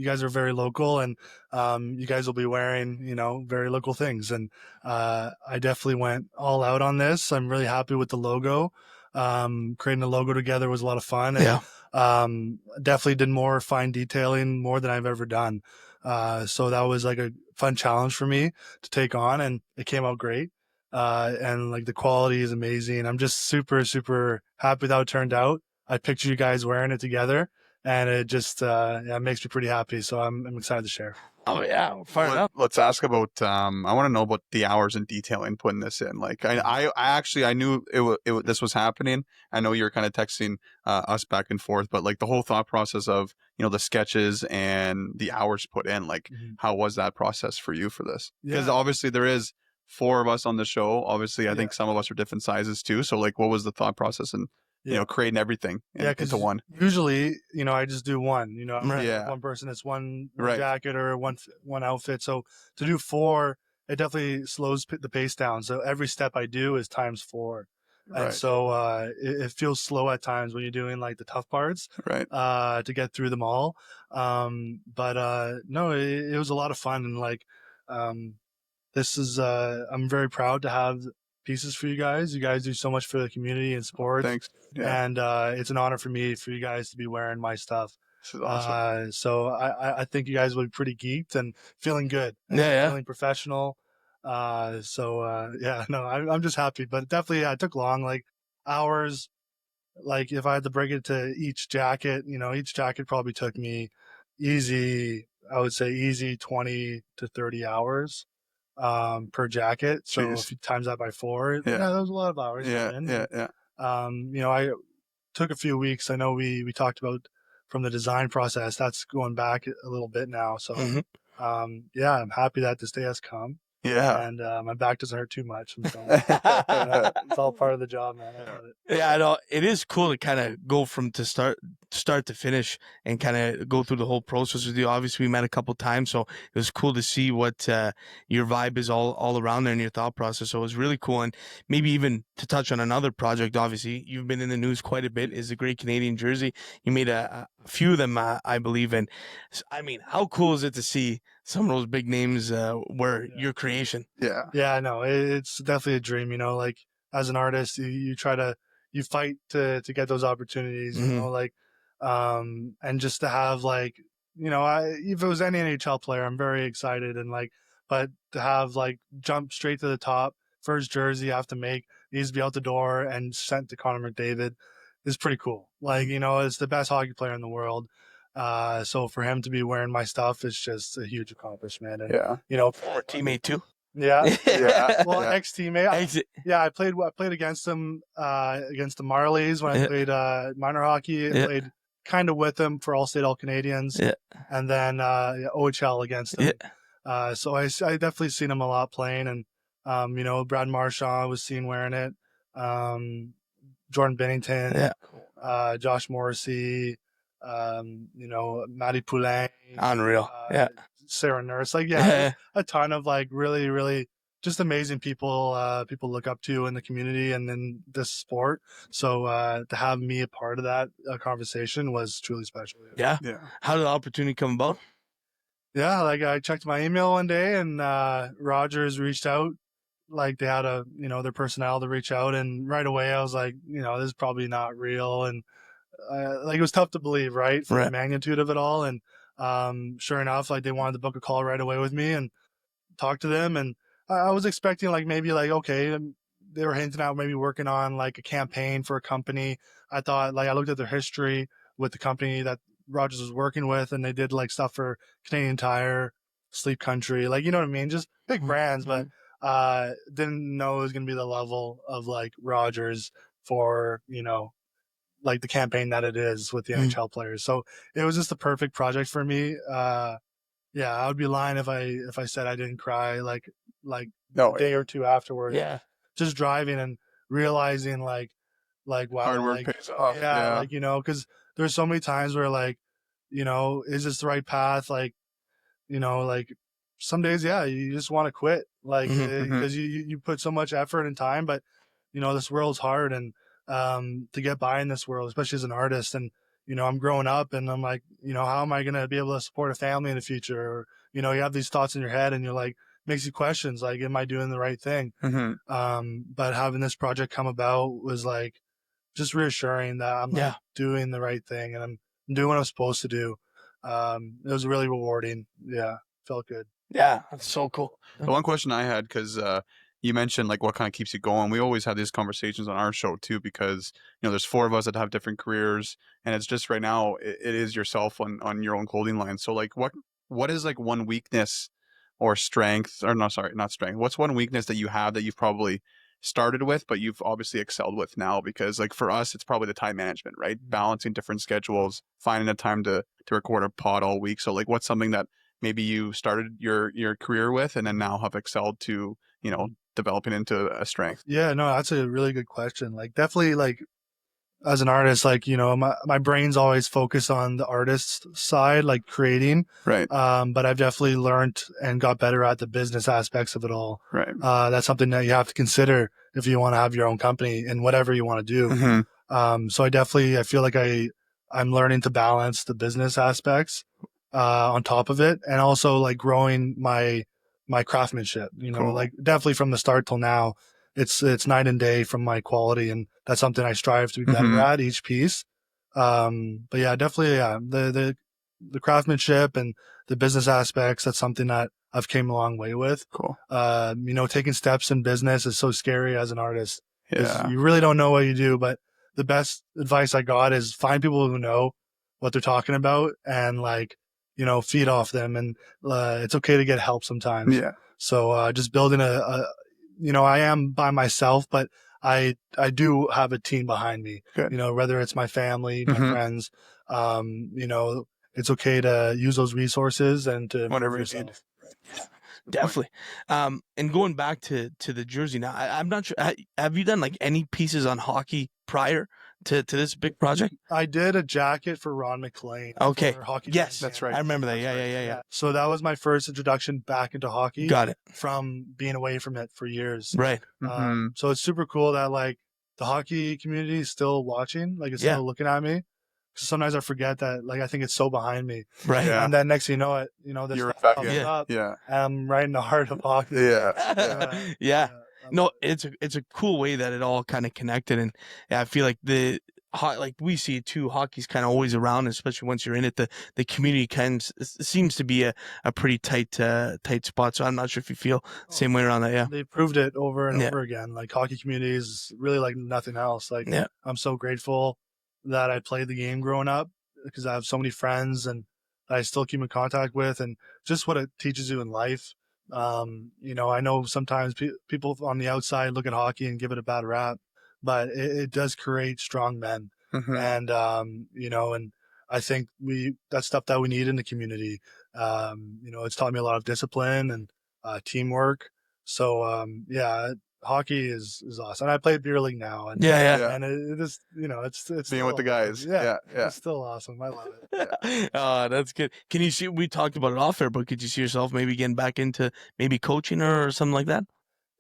guys are very local and you guys will be wearing, very local things. And I definitely went all out on this. I'm really happy with the logo. Creating the logo together was a lot of fun. And, definitely did more fine detailing, more than I've ever done. So that was like a fun challenge for me to take on, and it came out great. And like the quality is amazing. I'm just super, super happy with how it turned out. I picture you guys wearing it together, and it just, it makes me pretty happy. So I'm excited to share. Oh yeah, fire enough. Let's ask about. I want to know about the hours and detailing putting this in. Like I actually knew this was happening. I know you were kind of texting us back and forth, but like the whole thought process of the sketches and the hours put in. Like how was that process for you for this? Because obviously there is 4 of us on the show. Obviously, I think some of us are different sizes too. So like, what was the thought process and creating everything into one? Usually, I just do one, one person, it's one jacket or one outfit. So to do 4, it definitely slows the pace down. So every step I do is times 4. And so it feels slow at times when you're doing like the tough parts, to get through them all. But no, it was a lot of fun. And like, this is, I'm very proud to have pieces for you guys. You guys do so much for the community and sports. Thanks. Yeah. And it's an honor for me for you guys to be wearing my stuff. This is awesome. So I think you guys will be pretty geeked and feeling good. Feeling professional. I'm just happy. But definitely, it took long, like hours. Like if I had to break it to each jacket, each jacket probably took me I would say easy 20 to 30 hours. per jacket. So Jeez. if you times that by 4, Yeah. that was a lot of hours. Yeah, in. yeah. You know, I took a few weeks. I know we talked about from the design process. That's going back a little bit now. So, yeah, I'm happy that this day has come. Yeah. And my back doesn't hurt too much. So it's all part of the job, man. I love it. Yeah, I know it is cool to kind of go from start to finish and kind of go through the whole process with you. Obviously, we met a couple times, so it was cool to see what your vibe is all around there and your thought process. So it was really cool, and maybe even to touch on another project. Obviously, you've been in the news quite a bit. Is the Great Canadian Jersey? You made a few of them, I believe, and I mean, how cool is it to see some of those big names were your creation? Yeah. Yeah, I know. It's definitely a dream, you know, like as an artist, you fight to get those opportunities, you know, like, and just to have like, you know, if it was any NHL player, I'm very excited and like, but to have like jump straight to the top, first jersey you have to make needs to be out the door and sent to Connor McDavid is pretty cool. Like, you know, it's the best hockey player in the world. So for him to be wearing my stuff is just a huge accomplishment. And, you know, Former teammate too. Yeah. Yeah. Well, ex-teammate. Yeah, I played against him against the Marlies when I played minor hockey. I played kind of with him for All-State All-Canadians. And then OHL against him. So I definitely seen him a lot playing. And, you know, Brad Marchand was seen wearing it. Jordan Bennington. Josh Morrissey. You know, Matty Poulin. Unreal. Sarah Nurse, like a ton of like really, really just amazing people people look up to in the community and in this sport. So to have me a part of that conversation was truly special. Yeah. How did the opportunity come about? Yeah, like I checked my email one day and Rogers reached out. Like they had their personnel to reach out, and right away I was like, you know, this is probably not real, and like it was tough to believe, right, for the magnitude of it all. And sure enough, like they wanted to book a call right away with me and talk to them. And I was expecting like maybe like, okay, they were hinting out maybe working on like a campaign for a company. I thought, like, I looked at their history with the company that Rogers was working with, and they did like stuff for Canadian Tire, Sleep Country, like, you know what I mean? Just big brands, but didn't know it was going to be the level of like Rogers for, you know, like the campaign that it is with the NHL players. So it was just the perfect project for me. Yeah, I would be lying if I said I didn't cry like a day or two afterwards. Yeah. Just driving and realizing like wow, Hard work like, pays off. yeah, like, you know, because there's so many times where like, you know, is this the right path? Like, you know, like some days, yeah, you just want to quit, like because you put so much effort and time, but you know, this world's hard, and to get by in this world, especially as an artist, and you know, I'm growing up and I'm like, you know, how am I going to be able to support a family in the future? Or, you know, you have these thoughts in your head and you're like, makes you questions, like, am I doing the right thing? But having this project come about was like just reassuring that I'm like, doing the right thing and I'm doing what I'm supposed to do. It was really rewarding. Yeah. Felt good. Yeah. That's so cool. The one question I had, because you mentioned like what kind of keeps you going. We always have these conversations on our show too, because you know there's 4 of us that have different careers, and it's just right now it is yourself on your own clothing line. So like what is like one weakness or strength, or no, sorry, not strength. What's one weakness that you have that you've probably started with, but you've obviously excelled with now? Because like for us, it's probably the time management, right? Balancing different schedules, finding a time to record a pod all week. So like what's something that maybe you started your career with and then now have excelled to, you know, developing into a strength? Yeah, no, that's a really good question. Like definitely like as an artist, like, you know, my brain's always focused on the artist side, like creating. Right. But I've definitely learned and got better at the business aspects of it all. Right. That's something that you have to consider if you want to have your own company and whatever you want to do. So I feel like I'm learning to balance the business aspects on top of it, and also like growing my craftsmanship, you know, like definitely from the start till now, it's night and day from my quality, and that's something I strive to be better at each piece. But yeah, definitely, yeah, the craftsmanship and the business aspects, that's something that I've came a long way with. You know, taking steps in business is so scary as an artist. Yeah. You really don't know what you do, but the best advice I got is find people who know what they're talking about and like, you know, feed off them, and it's okay to get help sometimes. Yeah. So just building I am by myself, but I do have a team behind me. Good. Whether it's my family, my friends, it's okay to use those resources and to Whatever improve you need. yourself. Definitely. And going back to the jersey now, I'm not sure. Have you done like any pieces on hockey prior to this big project? I did a jacket for Ron McLean. Okay. For hockey Yes, training that's camp. right. I remember that. Yeah. So that was my first introduction back into hockey. Got it. From being away from it for years. Right. So it's super cool that like the hockey community is still watching, like it's still looking at me. Sometimes I forget that, like, I think it's so behind me. Right. Yeah. And then next thing you know it, this You're stuff back comes in. up, Yeah. and I'm right in the heart of hockey. Yeah. Yeah. No, it's a cool way that it all kind of connected, and I feel like like we see it too. Hockey's kind of always around, especially once you're in it. The community seems to be a pretty tight spot. So I'm not sure if you feel the same way around that. Yeah, They proved it over and over again. Like hockey community is really like nothing else. Like I'm so grateful that I played the game growing up because I have so many friends and I still keep in contact with, and just what it teaches you in life. I know sometimes people on the outside look at hockey and give it a bad rap, but it does create strong men. And, and I think that's stuff that we need in the community. It's taught me a lot of discipline and teamwork. So, hockey is awesome. And I play beer league now. And, and it is, it's being with the guys. Yeah. Yeah. It's still awesome. I love it. Oh, that's good. Can you see? We talked about it off air, but could you see yourself maybe getting back into maybe coaching or something like that?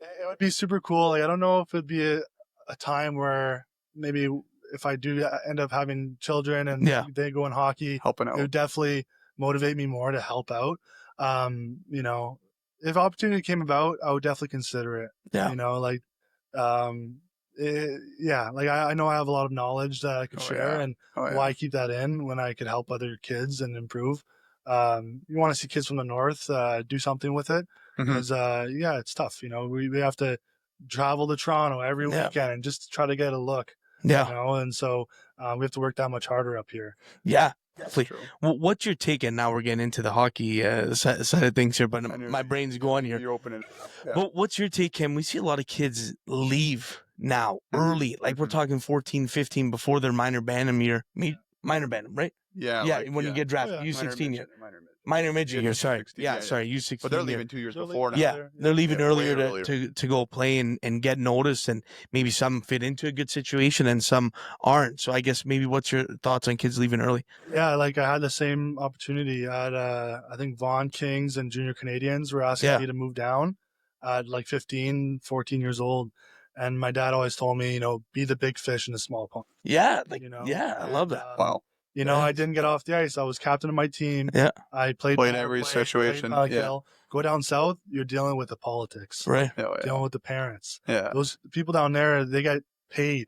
It would be super cool. Like, I don't know if it'd be a time where maybe if I do end up having children and they go in hockey, helping out, it would definitely motivate me more to help out. If opportunity came about, I would definitely consider it. Yeah. Like I know I have a lot of knowledge that I could share, and why keep that in when I could help other kids and improve. You want to see kids from the north do something with it, because it's tough. We have to travel to Toronto every weekend and just try to get a look. And so we have to work that much harder up here. Yeah. Definitely. Well, what's your take? And now we're getting into the hockey side of things here, but my brain's going here. You're opening. But what's your take, Kim? We see a lot of kids leave now early, like we're talking 14, 15 before their minor bantam year. Minor bantam, right? Yeah. Yeah. When you get drafted, U16 year. Minor midget year, sorry. Sorry, U16. But they're leaving 2 years before now. Yeah, they're leaving earlier to go play and get noticed, and maybe some fit into a good situation and some aren't. So I guess maybe what's your thoughts on kids leaving early? Yeah, like I had the same opportunity at I think Vaughan Kings and Junior Canadians were asking me to move down at like 15, 14 years old. And my dad always told me, be the big fish in the small pond. Yeah, I love that. Wow. I didn't get off the ice. I was captain of my team. Yeah. I played every situation. Go down south, you're dealing with the politics. Right. Dealing with the parents. Yeah. Those people down there, they get paid.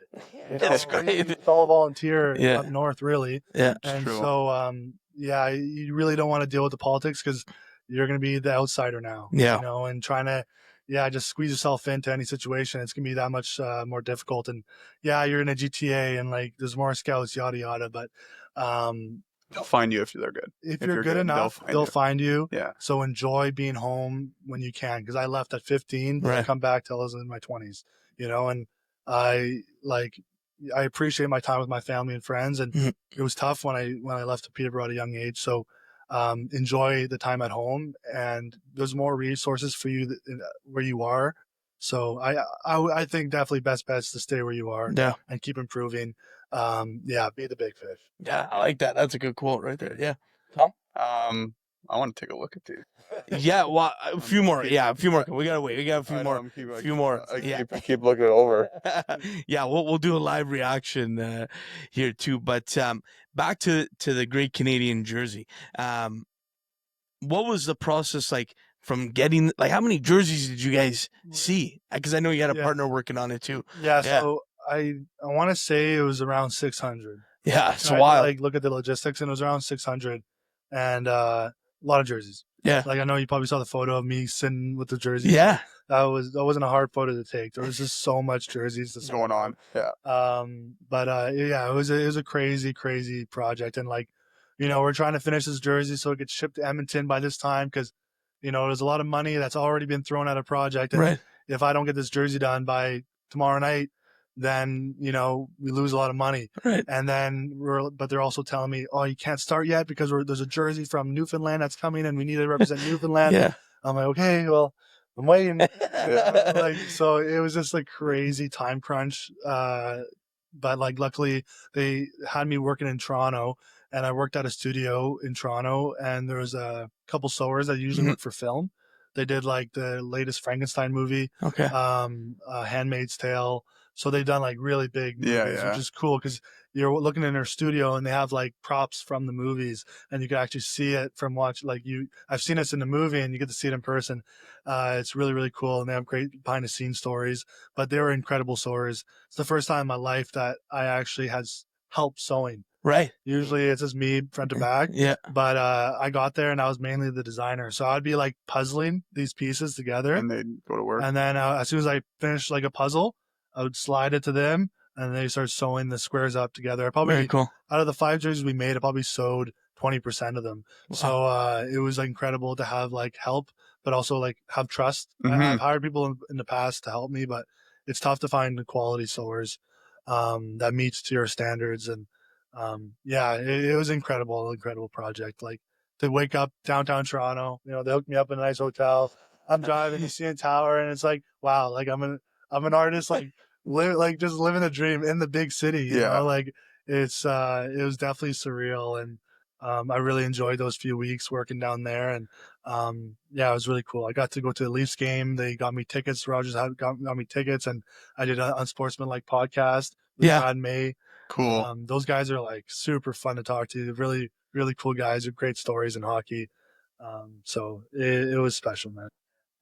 That's great. It's all volunteer up north, really. Yeah. And true. so, you really don't want to deal with the politics because you're going to be the outsider now. Yeah. And trying to, just squeeze yourself into any situation. It's going to be that much more difficult. And you're in a GTA and like there's more scouts, yada, yada. But they'll find you if they're good. If you're good enough, they'll find you. Yeah. So enjoy being home when you can. Because I left at 15, but I come back till I was in my 20s. And I appreciate my time with my family and friends. And it was tough when I left to Peterborough at a young age. So enjoy the time at home, and there's more resources for you where you are. So I think definitely best bet's to stay where you are and keep improving. Be the big fish. Yeah, I like that. That's a good quote right there. Yeah. Tom? I want to take a look at these. Yeah, well, a few more. Yeah, a few more. We gotta wait. We got a few more. Few more. I keep looking it over. Yeah, we'll do a live reaction here too. But back to the Great Canadian Jersey. What was the process like from getting? Like, how many jerseys did you guys see? Because I know you had a partner working on it too. Yeah. So I want to say it was around 600. Yeah, it's wild. Like look at the logistics, and it was around 600, and a lot of jerseys. Yeah. Like I know you probably saw the photo of me sitting with the jerseys. Yeah. That wasn't a hard photo to take. There was just so much jerseys going on. Yeah. It was a crazy, crazy project, and like, we're trying to finish this jersey so it gets shipped to Edmonton by this time because, you know, there's a lot of money that's already been thrown at a project. And if I don't get this jersey done by tomorrow night, then, you know, we lose a lot of money. And then but they're also telling me, oh, you can't start yet because there's a jersey from Newfoundland that's coming and we need to represent Newfoundland. I'm like, okay, well, I'm waiting. Like, so it was just a crazy time crunch. But like, luckily they had me working in Toronto, and I worked at a studio in Toronto, and there was a couple sewers that usually work for film. They did like the latest Frankenstein movie, Handmaid's Tale. So they've done like really big movies, which is cool because you're looking in their studio and they have like props from the movies, and you can actually see it from I've seen this in the movie and you get to see it in person. It's really, really cool. And they have great behind the scenes stories, but they were incredible sewers. It's the first time in my life that I actually had help sewing. Usually it's just me front to back. But I got there and I was mainly the designer. So I'd be like puzzling these pieces together. And they'd go to work. And then as soon as I finished like a puzzle, I would slide it to them and they start sewing the squares up together. Out of the 5 jerseys we made, I probably sewed 20% of them. Wow. So it was like incredible to have like help, but also like have trust. I've hired people in the past to help me, but it's tough to find the quality sewers that meets to your standards. And it was incredible project. Like to wake up downtown Toronto, you know, they hooked me up in a nice hotel. I'm driving to CN Tower, and it's like, wow, like I'm an artist, like just living the dream in the big city. You know, like it was definitely surreal, and I really enjoyed those few weeks working down there, and it was really cool. I got to go to the Leafs game. They got me tickets. Rogers got me tickets, and I did an Unsportsmanlike podcast with Brad May. Cool. Those guys are like super fun to talk to. Really, really cool guys with great stories in hockey. So it was special, man.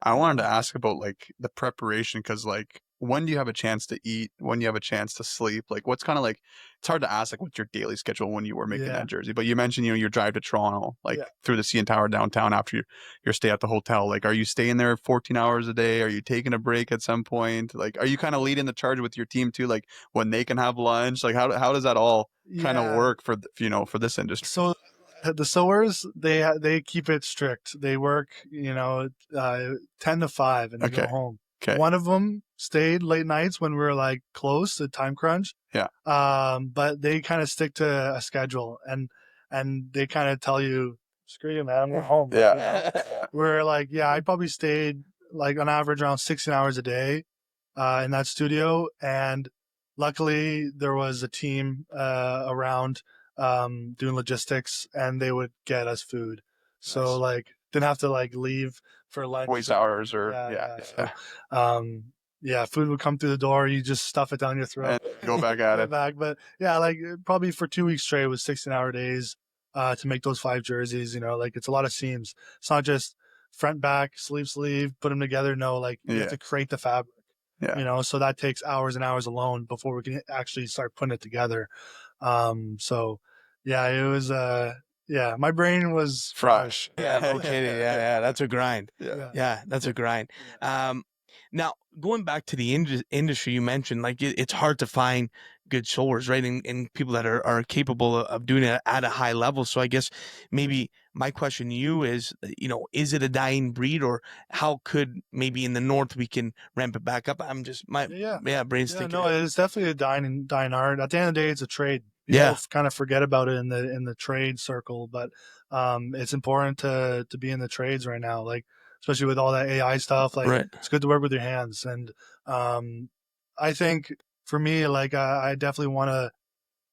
I wanted to ask about like the preparation, because like when do you have a chance to eat? When do you have a chance to sleep? Like what's kind of like, it's hard to ask like what's your daily schedule when you were making that jersey. But you mentioned, you know, your drive to Toronto, like through the CN Tower downtown after your stay at the hotel. Like, are you staying there 14 hours a day? Are you taking a break at some point? Like, are you kind of leading the charge with your team too? Like when they can have lunch, like how does that all kind of work for, you know, for this industry? So the sewers, they keep it strict. They work, you know, 10 to 5 and they go home. One of them stayed late nights when we were like close to time crunch. But they kind of stick to a schedule, and they kind of tell you, screw you, man, I'm going home. You know? We're like, I probably stayed like on average around 16 hours a day in that studio. And luckily there was a team around doing logistics, and they would get us food. So like didn't have to like leave for lunch. Waste hours or food would come through the door. You just stuff it down your throat. And go back at it. But like probably for 2 weeks straight, it was 16-hour days to make those 5 jerseys. You know, like it's a lot of seams. It's not just front, back, sleeve, put them together. No, like you have to create the fabric. You know, so that takes hours and hours alone before we can actually start putting it together. So it was my brain was fresh. No kidding. That's a grind. That's a grind. Now going back to the industry, you mentioned like it's hard to find good sewers, right? And people that are capable of doing it at a high level. So I guess maybe my question to you is, you know, is it a dying breed, or how could maybe in the North we can ramp it back up? I'm just brain's thinking. No, it's definitely a dying art. At the end of the day, it's a trade. People kind of forget about it in the trade circle, but it's important to be in the trades right now, like especially with all that AI stuff. Like it's good to work with your hands. And I think for me, like I definitely want to,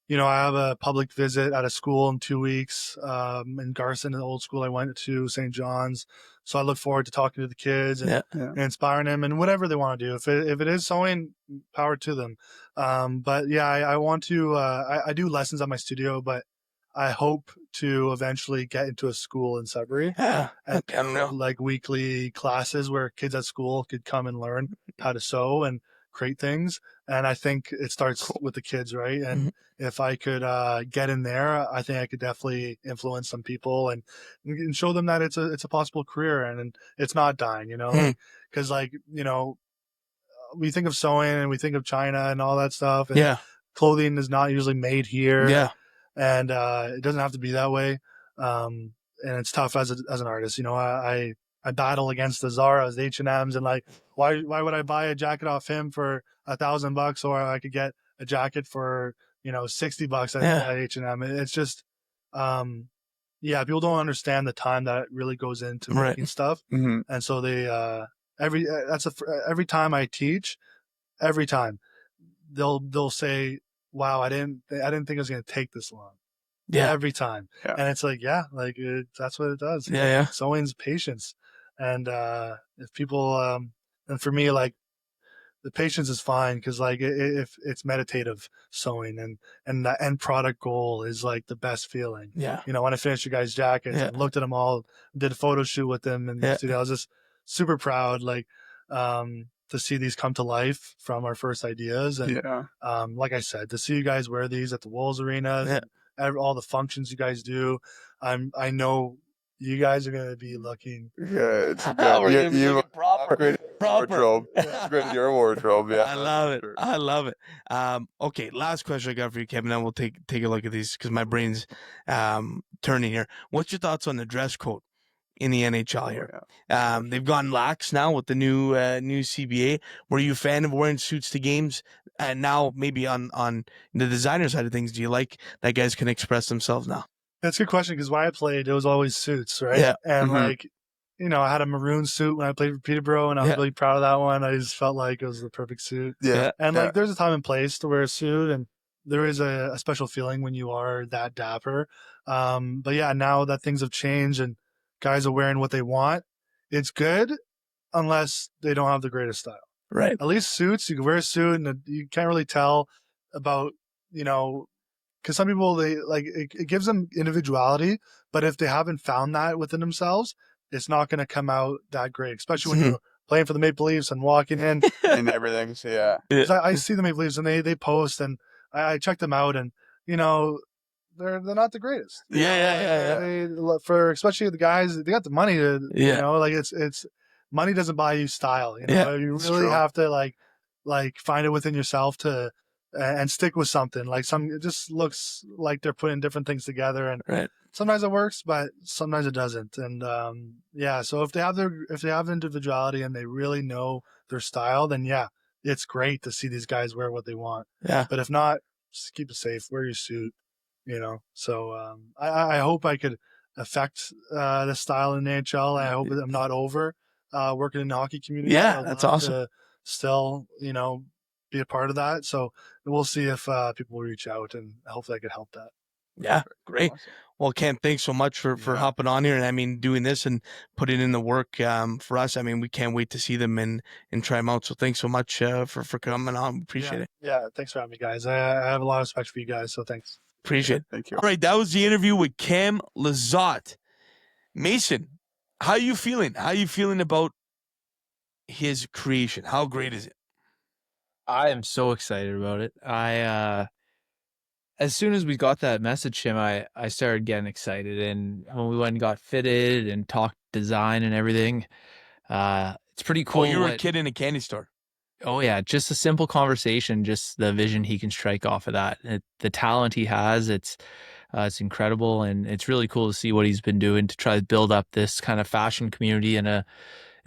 you know, I have a public visit at a school in 2 weeks in Garson, the old school I went to, St. John's. So I look forward to talking to the kids and inspiring them and whatever they want to do. If it is sewing, power to them. But I want to, I do lessons at my studio, but I hope to eventually get into a school in Sudbury. Like weekly classes where kids at school could come and learn how to sew and create things. And I think it starts with the kids, right? And if I could get in there, I think I could definitely influence some people and show them that it's a possible career, and it's not dying, you know? Because like, you know, we think of sewing and we think of China and all that stuff. And clothing is not usually made here. And it doesn't have to be that way. And it's tough as an artist. You know, I I battle against the Zara's, the H&M's, and like, why would I buy a jacket off him for $1,000 or I could get a jacket for, $60 at H&M? It's just, people don't understand the time that really goes into making stuff. Mm-hmm. And so they, every time I teach, every time they'll say, wow, I didn't think it was going to take this long. Yeah. Every time. Yeah. And it's like, that's what it does. Yeah. Sewing's patience. And, if people, and for me, like, the patience is fine because like if it's meditative sewing and the end product goal is like the best feeling. Yeah. When I finished your guys' jackets and looked at them all, did a photo shoot with them in the studio, I was just super proud, like, to see these come to life from our first ideas. And like I said, to see you guys wear these at the Wolves Arena, all the functions you guys do, I know you guys are going to be looking good. You look proper. Wardrobe. Upgraded your wardrobe. Yeah, I love it. I love it. Okay, last question I got for you, Kevin. Then we'll take a look at these because my brain's turning here. What's your thoughts on the dress code in the NHL here? They've gone lax now with the new CBA. Were you a fan of wearing suits to games? And now maybe on the designer side of things, do you like that guys can express themselves now? That's a good question because when I played, it was always suits, right? Yeah. And like, I had a maroon suit when I played for Peterborough, and I was really proud of that one. I just felt like it was the perfect suit. Yeah. And like, there's a time and place to wear a suit, and there is a special feeling when you are that dapper. But yeah, now that things have changed and guys are wearing what they want, it's good unless they don't have the greatest style. Right. At least suits, you can wear a suit and you can't really tell about, because some people, they like it gives them individuality, but if they haven't found that within themselves, it's not going to come out that great, especially when you're playing for the Maple Leafs and walking in and everything. So I see the Maple Leafs and they post and I check them out and they're not the greatest. For especially the guys, they got the money to like it's money doesn't buy you style. You really have to like find it within yourself to. And stick with something. Like it just looks like they're putting different things together, and sometimes it works, but sometimes it doesn't. And so if they have individuality and they really know their style, then it's great to see these guys wear what they want. Yeah. But if not, just keep it safe. Wear your suit. So I hope I could affect the style in the NHL. I hope that I'm not over working in the hockey community. Yeah, that's awesome. To still, be a part of that. So we'll see if people will reach out, and hopefully I could help that. Yeah, great. Awesome. Well, Ken, thanks so much for hopping on here. And I mean, doing this and putting in the work for us. I mean, we can't wait to see them and try them out. So thanks so much for coming on. Appreciate it. Yeah, thanks for having me, guys. I have a lot of respect for you guys. So thanks. Appreciate it. Thank you. All right, that was the interview with Cam Lizotte. Mason, how are you feeling? How are you feeling about his creation? How great is it? I am so excited about it. As soon as we got that message, Tim, I started getting excited. And when we went and got fitted and talked design and everything, it's pretty cool. Oh, you were a kid in a candy store. Oh, yeah. Just a simple conversation, just the vision he can strike off of that. The talent he has, it's incredible. And it's really cool to see what he's been doing to try to build up this kind of fashion community in a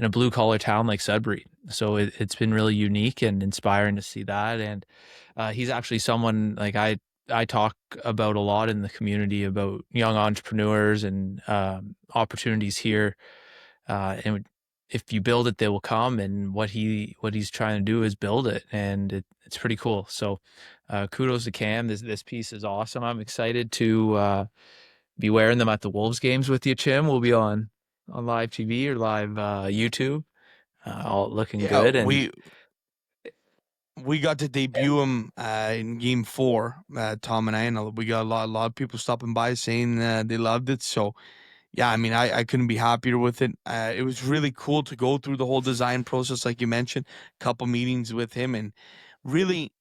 blue collar town like Sudbury. So it's been really unique and inspiring to see that. And he's actually someone like I talk about a lot in the community about young entrepreneurs and opportunities here. And if you build it, they will come. And what he's trying to do is build it, and it's pretty cool. So kudos to Cam. This piece is awesome. I'm excited to be wearing them at the Wolves games with you, Chim. We'll be on live TV or live YouTube. All looking good. And we got to debut him in Game 4, Tom and I, and we got a lot of people stopping by saying they loved it. So, yeah, I mean, I couldn't be happier with it. It was really cool to go through the whole design process, like you mentioned, a couple meetings with him, and really,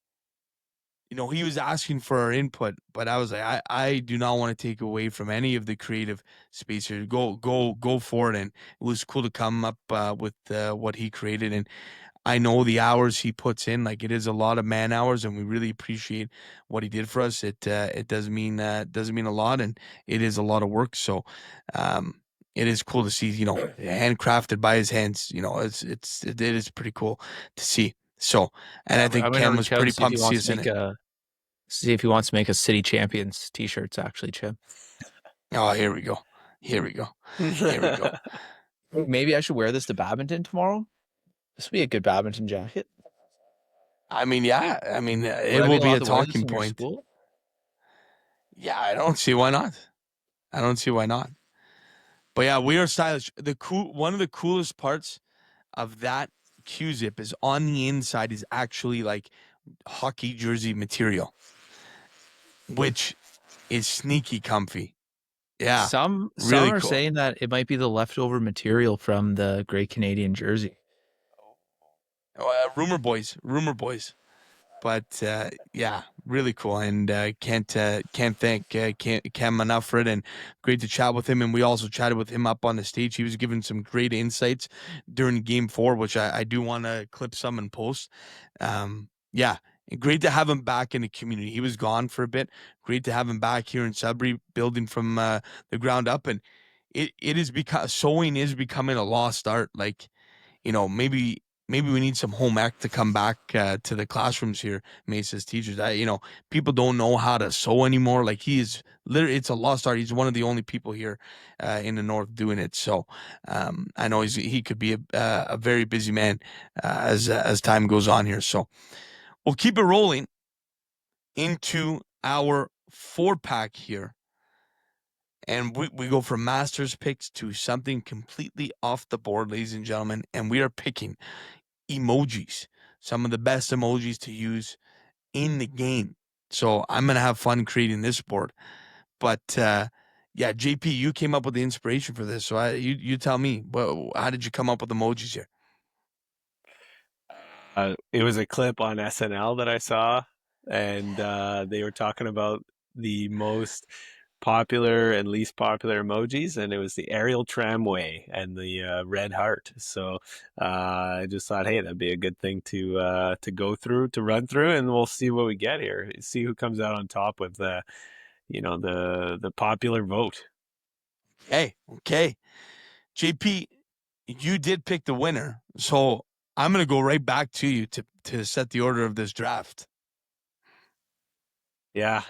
he was asking for our input, but I was like, I do not want to take away from any of the creative space here. Go for it. And it was cool to come up with what he created. And I know the hours he puts in, like it is a lot of man hours, and we really appreciate what he did for us. It does mean a lot, and it is a lot of work. So, it is cool to see, handcrafted by his hands. It is pretty cool to see. So, and I think I'm gonna Cam reach was out pretty and see if he pumped to see wants us to in make it. see if he wants to make a City Champions t-shirts, actually, Chim. Oh, here we go. Here we go. Here we go. Maybe I should wear this to badminton tomorrow. This would be a good badminton jacket. I mean, yeah. I mean, Would it I will be allowed a to wear this talking in your point. school? Yeah, I don't see why not. I don't see why not. But yeah, we are stylish. One of the coolest parts of that Q-zip is on the inside is actually like hockey jersey material, which is sneaky comfy. Yeah, Some really are cool. saying that it might be the leftover material from the Great Canadian jersey. Rumor boys. But yeah, really cool, and can't thank Cam enough for it, and great to chat with him. And we also chatted with him up on the stage. He was giving some great insights during Game 4, which I do want to clip some and post. Yeah, and great to have him back in the community. He was gone for a bit. Great to have him back here in Sudbury, building from the ground up, and it is because sewing is becoming a lost art. Like, maybe we need some home ec to come back to the classrooms here, Mace's teachers. People don't know how to sew anymore. Like, he is literally, it's a lost art. He's one of the only people here in the north doing it. So I know he could be a very busy man as time goes on here. So we'll keep it rolling into our 4-pack here. And we go from Masters picks to something completely off the board, ladies and gentlemen. And we are picking emojis, some of the best emojis to use in the game. So I'm going to have fun creating this board. But yeah, JP, you came up with the inspiration for this. So you tell me, how did you come up with emojis here? It was a clip on SNL that I saw, and they were talking about the most popular and least popular emojis, and it was the aerial tramway and the red heart. So I just thought, hey, that'd be a good thing to go through, to run through, and we'll see what we get here. See who comes out on top with the popular vote. Okay. JP, you did pick the winner, so I'm going to go right back to you to set the order of this draft. Yeah,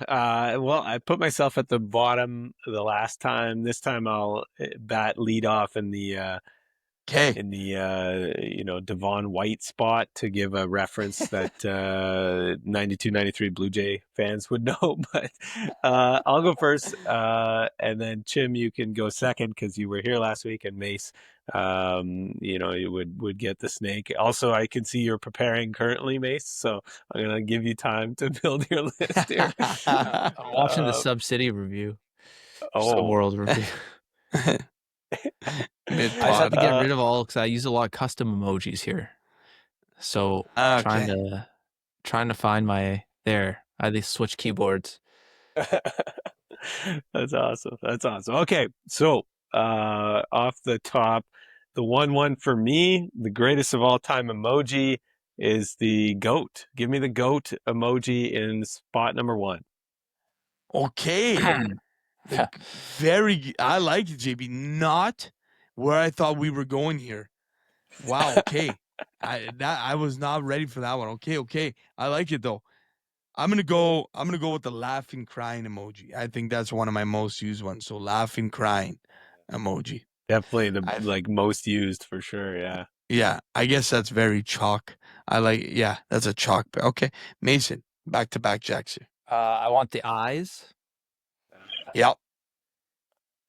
well, I put myself at the bottom the last time. This time I'll bat lead off in the Devon White spot, to give a reference that 92-93 Blue Jay fans would know. But I'll go first, and then Chim, you can go second because you were here last week, and Mace, you would get the snake. Also, I can see you're preparing currently, Mace, so I'm gonna give you time to build your list here. I'm watching the Sub City review. Sub World review. I just have to get rid of all, because I use a lot of custom emojis here. So trying to find my there. I had these switch keyboards. That's awesome. Okay, so off the top, the one for me, the greatest of all time emoji is the goat. Give me the goat emoji in spot number 1. Okay. I like it, JB. Not where I thought we were going here. Wow. Okay. I was not ready for that one. Okay. I like it though. I'm gonna go with the laughing crying emoji. I think that's one of my most used ones. So laughing crying emoji. Definitely the most used for sure. Yeah. Yeah. I guess that's very chalk. That's a chalk. Okay. Mason, back to back jacks here. I want the eyes. Yep.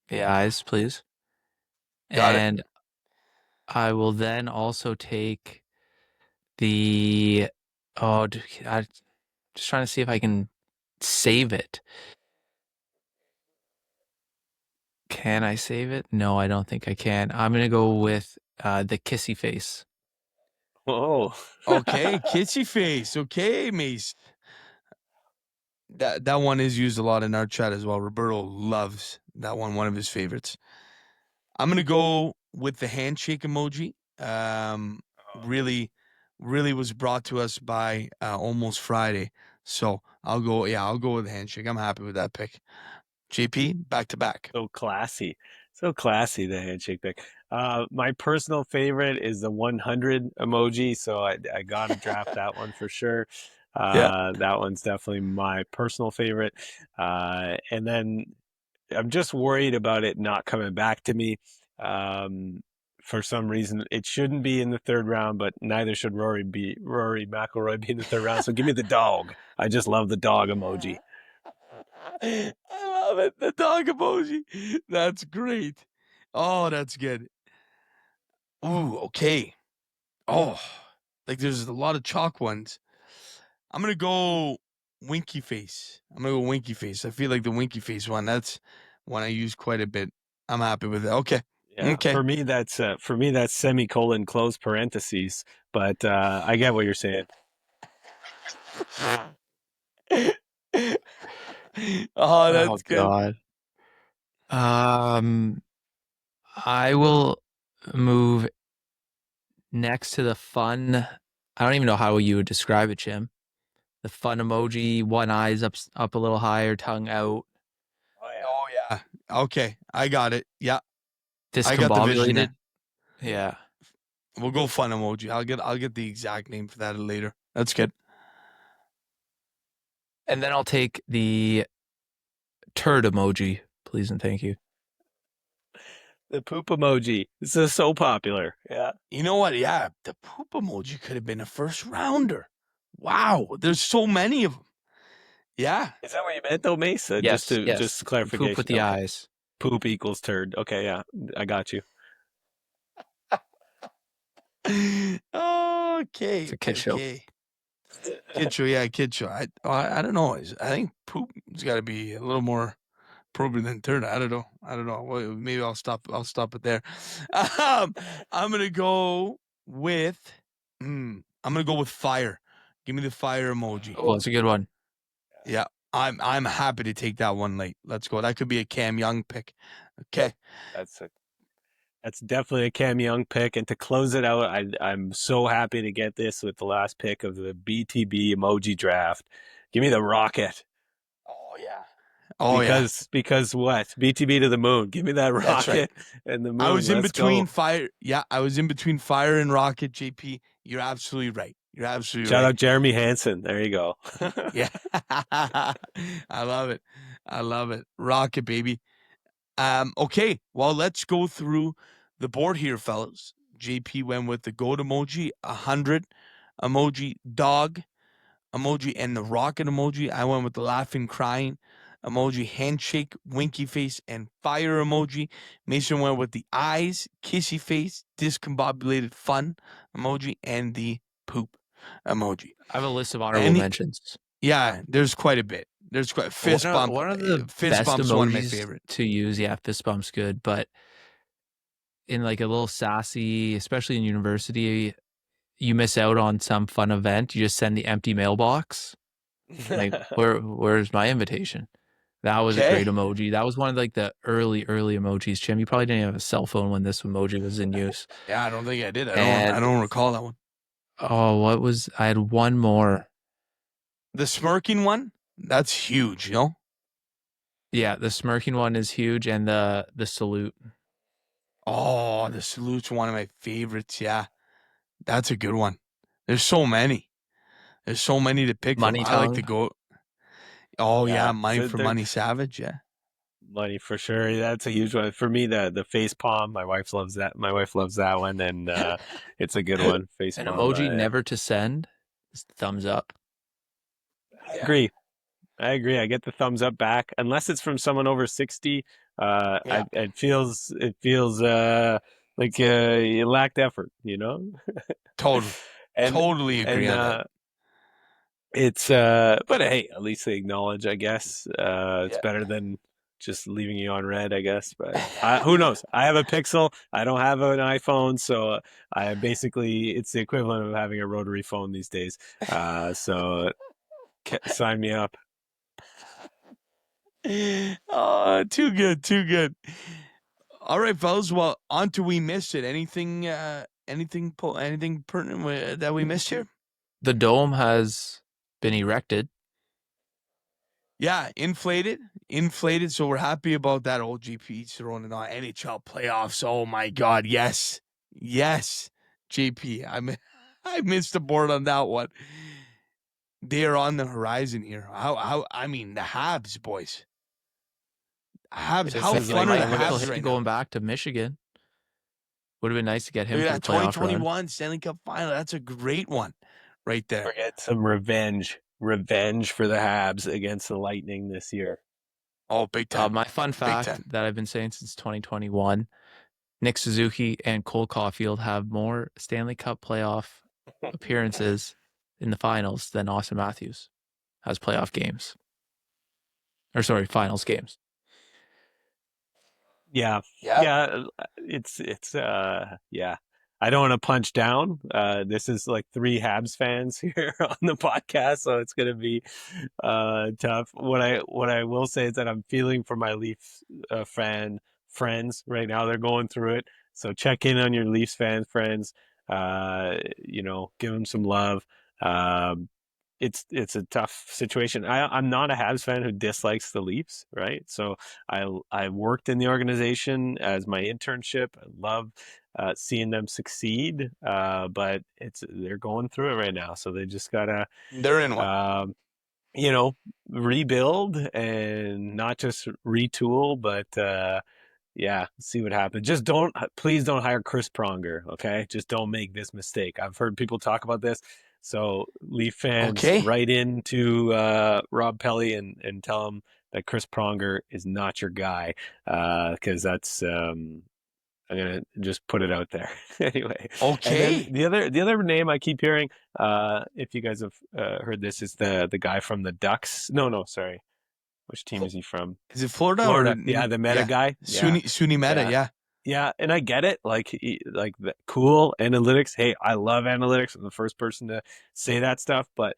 The eyes, please. Got it. I will then also take the I'm just trying to see if I can save it. Can I save it? No, I don't think I can. I'm gonna go with the kissy face. Oh. Okay, kissy face. Okay, Mace. That one is used a lot in our chat as well. Roberto loves that one of his favorites. I'm gonna go with the handshake emoji. Really was brought to us by Almost Friday. So I'll go with handshake. I'm happy with that pick. JP, back to back. So classy. So classy, the handshake pic. My personal favorite is the 100 emoji, so I gotta draft that one for sure. Yeah. That one's definitely my personal favorite. And then I'm just worried about it not coming back to me. For some reason, it shouldn't be in the third round, but neither should Rory McIlroy be in the third round. So give me the dog. I just love the dog emoji. I love it. The dog emoji. That's great. Oh, that's good. Ooh, okay. Oh, like there's a lot of chalk ones. I'm gonna go winky face. I feel like the winky face one. That's one I use quite a bit. I'm happy with it. Okay. Yeah, Okay. for me that's semicolon close parentheses, but I get what you're saying. Oh, that's Oh good. God. I will move next to the fun. I don't even know how you would describe it, Jim. The fun emoji, one eye's up a little higher, tongue out. Oh yeah. Okay, I got it. Yeah, I got the vision Discombobulated. there. Yeah. We'll go fun emoji. I'll get the exact name for that later. That's good. And then I'll take the turd emoji, please and thank you. The poop emoji. This is so popular. Yeah. You know what? Yeah, the poop emoji could have been a first rounder. Wow, there's so many of them. Yeah. Is that what you meant though, Mace? Yes, Just clarification. Poop with the Okay. eyes. Poop equals turd. Okay, yeah. I got you. Okay. It's a kid show. Okay. Kid show, yeah, kid show. I don't know. I think poop's got to be a little more appropriate than turd. I don't know. Well, maybe I'll stop it there. I'm gonna go with. I'm gonna go with fire. Give me the fire emoji. Oh, it's a good one. Yeah, I'm happy to take that one late. Let's go. That could be a Cam Young pick. Okay. That's definitely a Cam Young pick. And to close it out, I'm so happy to get this with the last pick of the BTB emoji draft. Give me the rocket. Oh yeah. Oh Because what? BTB to the moon. Give me that That's right. rocket and the moon. I was in Let's between go. fire. Yeah, I was in between fire and rocket. JP, you're absolutely right. Shout out Jeremy Hansen. There you go. Yeah. I love it. Rocket, baby. Okay. Well, let's go through the board here, fellas. JP went with the goat emoji, 100 emoji, dog emoji, and the rocket emoji. I went with the laughing, crying emoji, handshake, winky face, and fire emoji. Mason went with the eyes, kissy face, discombobulated fun emoji, and the poop emoji. I have a list of honorable mentions. Yeah, there's quite a bit. There's quite fist bump. One of the fist best bump's emojis one of my favorite to use. Yeah, fist bump's good, but in like a little sassy, especially in university, you miss out on some fun event. You just send the empty mailbox. Like, where's my invitation? That was a great emoji. That was one of like the early emojis. Jim, you probably didn't have a cell phone when this emoji was in use. Yeah, I don't think I did. I don't recall that one. Oh, I had one more. The smirking one? That's huge, you know? Yeah, the smirking one is huge, and the salute. Oh, the salute's one of my favorites. Yeah, that's a good one. There's so many. There's so many to pick Money from. I like to go. Oh yeah, money so for Money Savage. Yeah, money for sure. That's a huge one for me. The face palm. My wife loves that. My wife loves that one, and it's a good one. Face An palm. emoji never to send is thumbs up. I agree. I get the thumbs up back unless it's from someone over 60. It feels like you lacked effort. You know. Totally agree on that. It's but hey, at least they acknowledge, I guess. It's better than just leaving you on red, I guess. But who knows? I have a Pixel. I don't have an iPhone, so I basically it's the equivalent of having a rotary phone these days. So sign me up. Oh, too good. All right, fellas. Well, on to we missed it. Anything pertinent that we missed here? The dome has been erected. Yeah, inflated. inflated. So we're happy about that. Old GP throwing it on NHL playoffs. Oh my God, yes, JP. I missed the board on that one. They are on the horizon here. I mean, the Habs, boys. Habs. How fun are the Habs right going back to Michigan? Would have been nice to get him for the playoff 2021 run. Stanley Cup final. That's a great one, right there. Forget some revenge for the Habs against the Lightning this year. Oh, big time. My fun fact that I've been saying since 2021: Nick Suzuki and Cole Caulfield have more Stanley Cup playoff appearances in the finals than Austin Matthews has playoff games. Or sorry, finals games. Yeah. It's yeah. I don't want to punch down. This is like 3 Habs fans here on the podcast, so it's gonna be tough. What I will say is that I'm feeling for my Leafs fan friends right now. They're going through it, so check in on your Leafs fan friends. Give them some love. It's a tough situation. I'm not a Habs fan who dislikes the Leafs, right? So I worked in the organization as my internship. I love seeing them succeed, but they're going through it right now. So they just gotta they're in one. Rebuild and not just retool, but see what happens. Just please don't hire Chris Pronger, okay? Just don't make this mistake. I've heard people talk about this. So Leaf fans, write in to Rob Pelly and tell him that Chris Pronger is not your guy, because that's I'm gonna just put it out there anyway. Okay. The other name I keep hearing, if you guys have heard this, is the guy from the Ducks. No, sorry. Which team is he from? Is it Florida? Florida. Yeah, the Meta guy. Suni Meta, yeah. Yeah, and I get it. Like the cool analytics. Hey, I love analytics. I'm the first person to say that stuff. But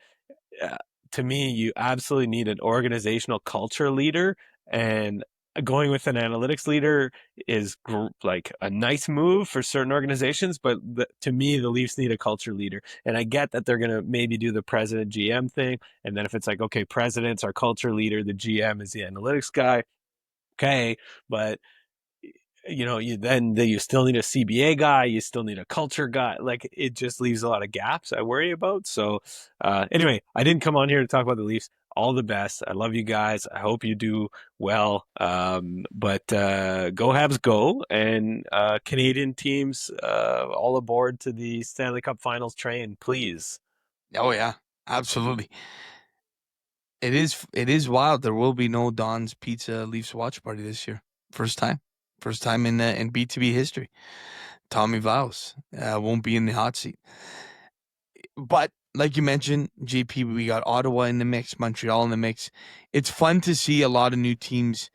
to me, you absolutely need an organizational culture leader. And going with an analytics leader is like a nice move for certain organizations. But to me, the Leafs need a culture leader. And I get that they're going to maybe do the president GM thing. And then if it's like, okay, president's our culture leader, the GM is the analytics guy. Okay, but you still need a CBA guy, you still need a culture guy. Like, it just leaves a lot of gaps I worry about. So anyway, I didn't come on here to talk about the Leafs. All the best. I love you guys. I hope you do well. But go Habs go, and Canadian teams all aboard to the Stanley Cup Finals train, please. Oh yeah, absolutely. It is wild. There will be no Don's Pizza Leafs watch party this year. First time in BTB history. Tommy Vos won't be in the hot seat. But like you mentioned, JP, we got Ottawa in the mix, Montreal in the mix. It's fun to see a lot of new teams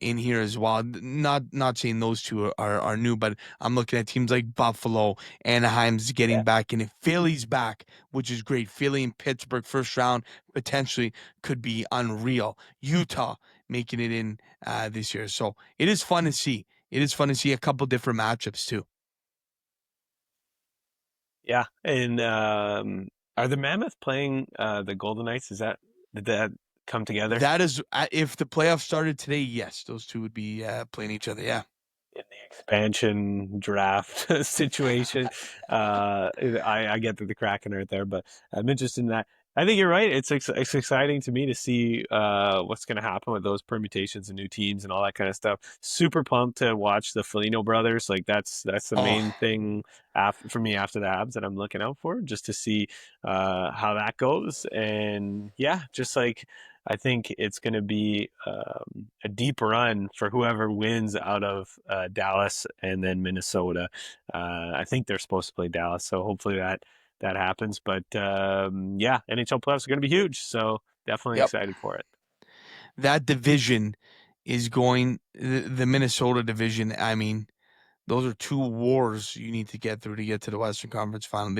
in here as well. Not saying those two are new, but I'm looking at teams like Buffalo, Anaheim's getting back in it. Philly's back, which is great. Philly and Pittsburgh first round potentially could be unreal. Utah making it in this year. So it is fun to see. It is fun to see a couple different matchups too. Yeah. And are the Mammoth playing the Golden Knights? Did that come together? That is, if the playoffs started today, yes, those two would be playing each other. Yeah. In the expansion draft situation, I get that the Kraken are there, but I'm interested in that. I think you're right. It's exciting to me to see what's going to happen with those permutations and new teams and all that kind of stuff. Super pumped to watch the Foligno brothers. Like that's the main thing for me after the Habs that I'm looking out for, just to see how that goes. And yeah, just like I think it's going to be a deep run for whoever wins out of Dallas and then Minnesota. I think they're supposed to play Dallas, so hopefully that happens. But NHL playoffs are going to be huge, so definitely excited for it. That division is going, the Minnesota division, I mean, those are two wars you need to get through to get to the Western Conference Final.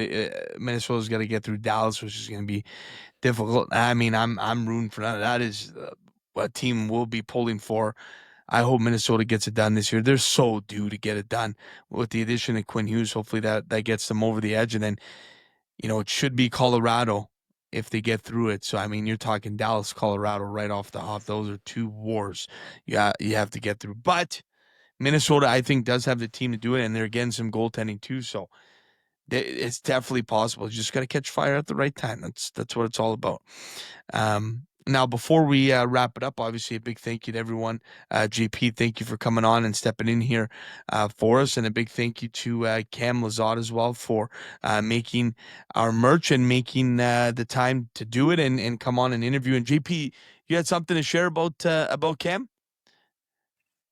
Minnesota's got to get through Dallas, which is going to be difficult. I mean, I'm rooting for that. That is what team will be pulling for. I hope Minnesota gets it done this year. They're so due to get it done with the addition of Quinn Hughes. Hopefully that gets them over the edge. And then, it should be Colorado if they get through it. So, I mean, you're talking Dallas, Colorado right off the hop. Those are two wars you have to get through. But Minnesota, I think, does have the team to do it, and they're getting some goaltending too. So it's definitely possible. You just got to catch fire at the right time. That's what it's all about. Now, before we wrap it up, obviously a big thank you to everyone. JP, thank you for coming on and stepping in here for us, and a big thank you to Cam Lizotte as well for making our merch and making the time to do it and come on and interview. And JP, you had something to share about Cam?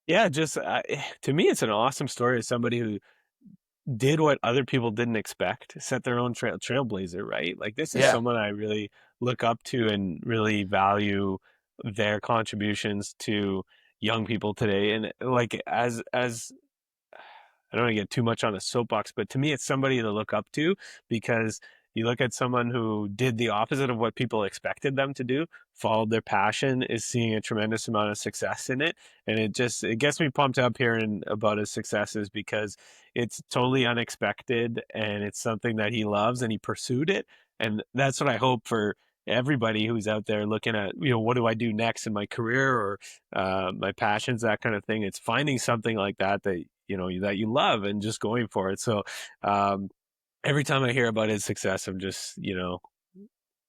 Yeah, just to me, it's an awesome story of somebody who did what other people didn't expect, set their own trailblazer, right? Like, this is someone I really look up to and really value their contributions to young people today. And like, as I don't want to get too much on a soapbox, but to me, it's somebody to look up to, because you look at someone who did the opposite of what people expected them to do, followed their passion, is seeing a tremendous amount of success in it. And it gets me pumped up hearing about his successes, because it's totally unexpected and it's something that he loves and he pursued it. And that's what I hope for everybody who's out there looking at, what do I do next in my career, or my passions, that kind of thing. It's finding something like that that you love and just going for it. So every time I hear about his success, I'm just,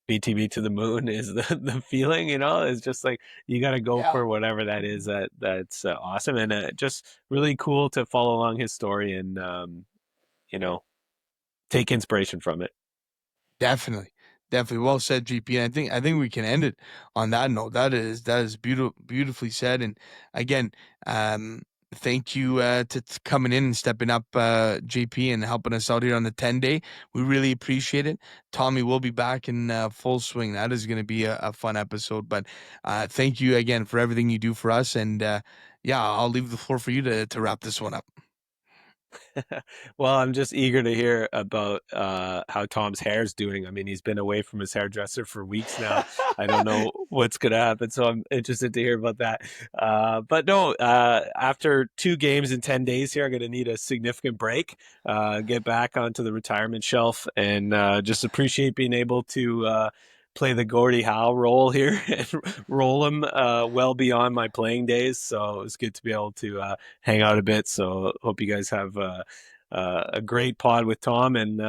BTB to the moon is the feeling, it's just like, you got to go for whatever that is. That's awesome. And just really cool to follow along his story and, take inspiration from it. Definitely. Well said, GP. And I think we can end it on that note. That is beautifully said. And again, thank you to coming in and stepping up, JP, and helping us out here on the 10-day. We really appreciate it. Tommy will be back in full swing. That is going to be a fun episode. But thank you again for everything you do for us. And I'll leave the floor for you to wrap this one up. Well, I'm just eager to hear about how Tom's hair's doing. I mean, he's been away from his hairdresser for weeks now. I don't know what's going to happen, so I'm interested to hear about that. But no, after 2 games in 10 days here, I'm going to need a significant break, get back onto the retirement shelf, and just appreciate being able to play the Gordie Howe role here and roll him well beyond my playing days. So it was good to be able to hang out a bit. So hope you guys have a great pod with Tom, and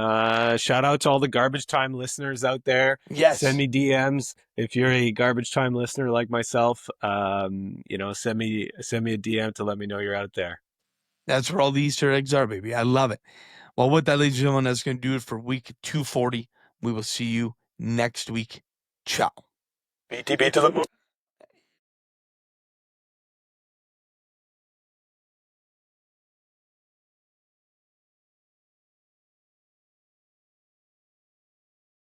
shout out to all the Garbage Time listeners out there. Yes. Send me DMs if you're a Garbage Time listener like myself. Send me a DM to let me know you're out there. That's where all the Easter eggs are, baby. I love it. Well, with that, ladies and gentlemen, that's going to do it for week 240. We will see you next week. Ciao. BTB to the moon.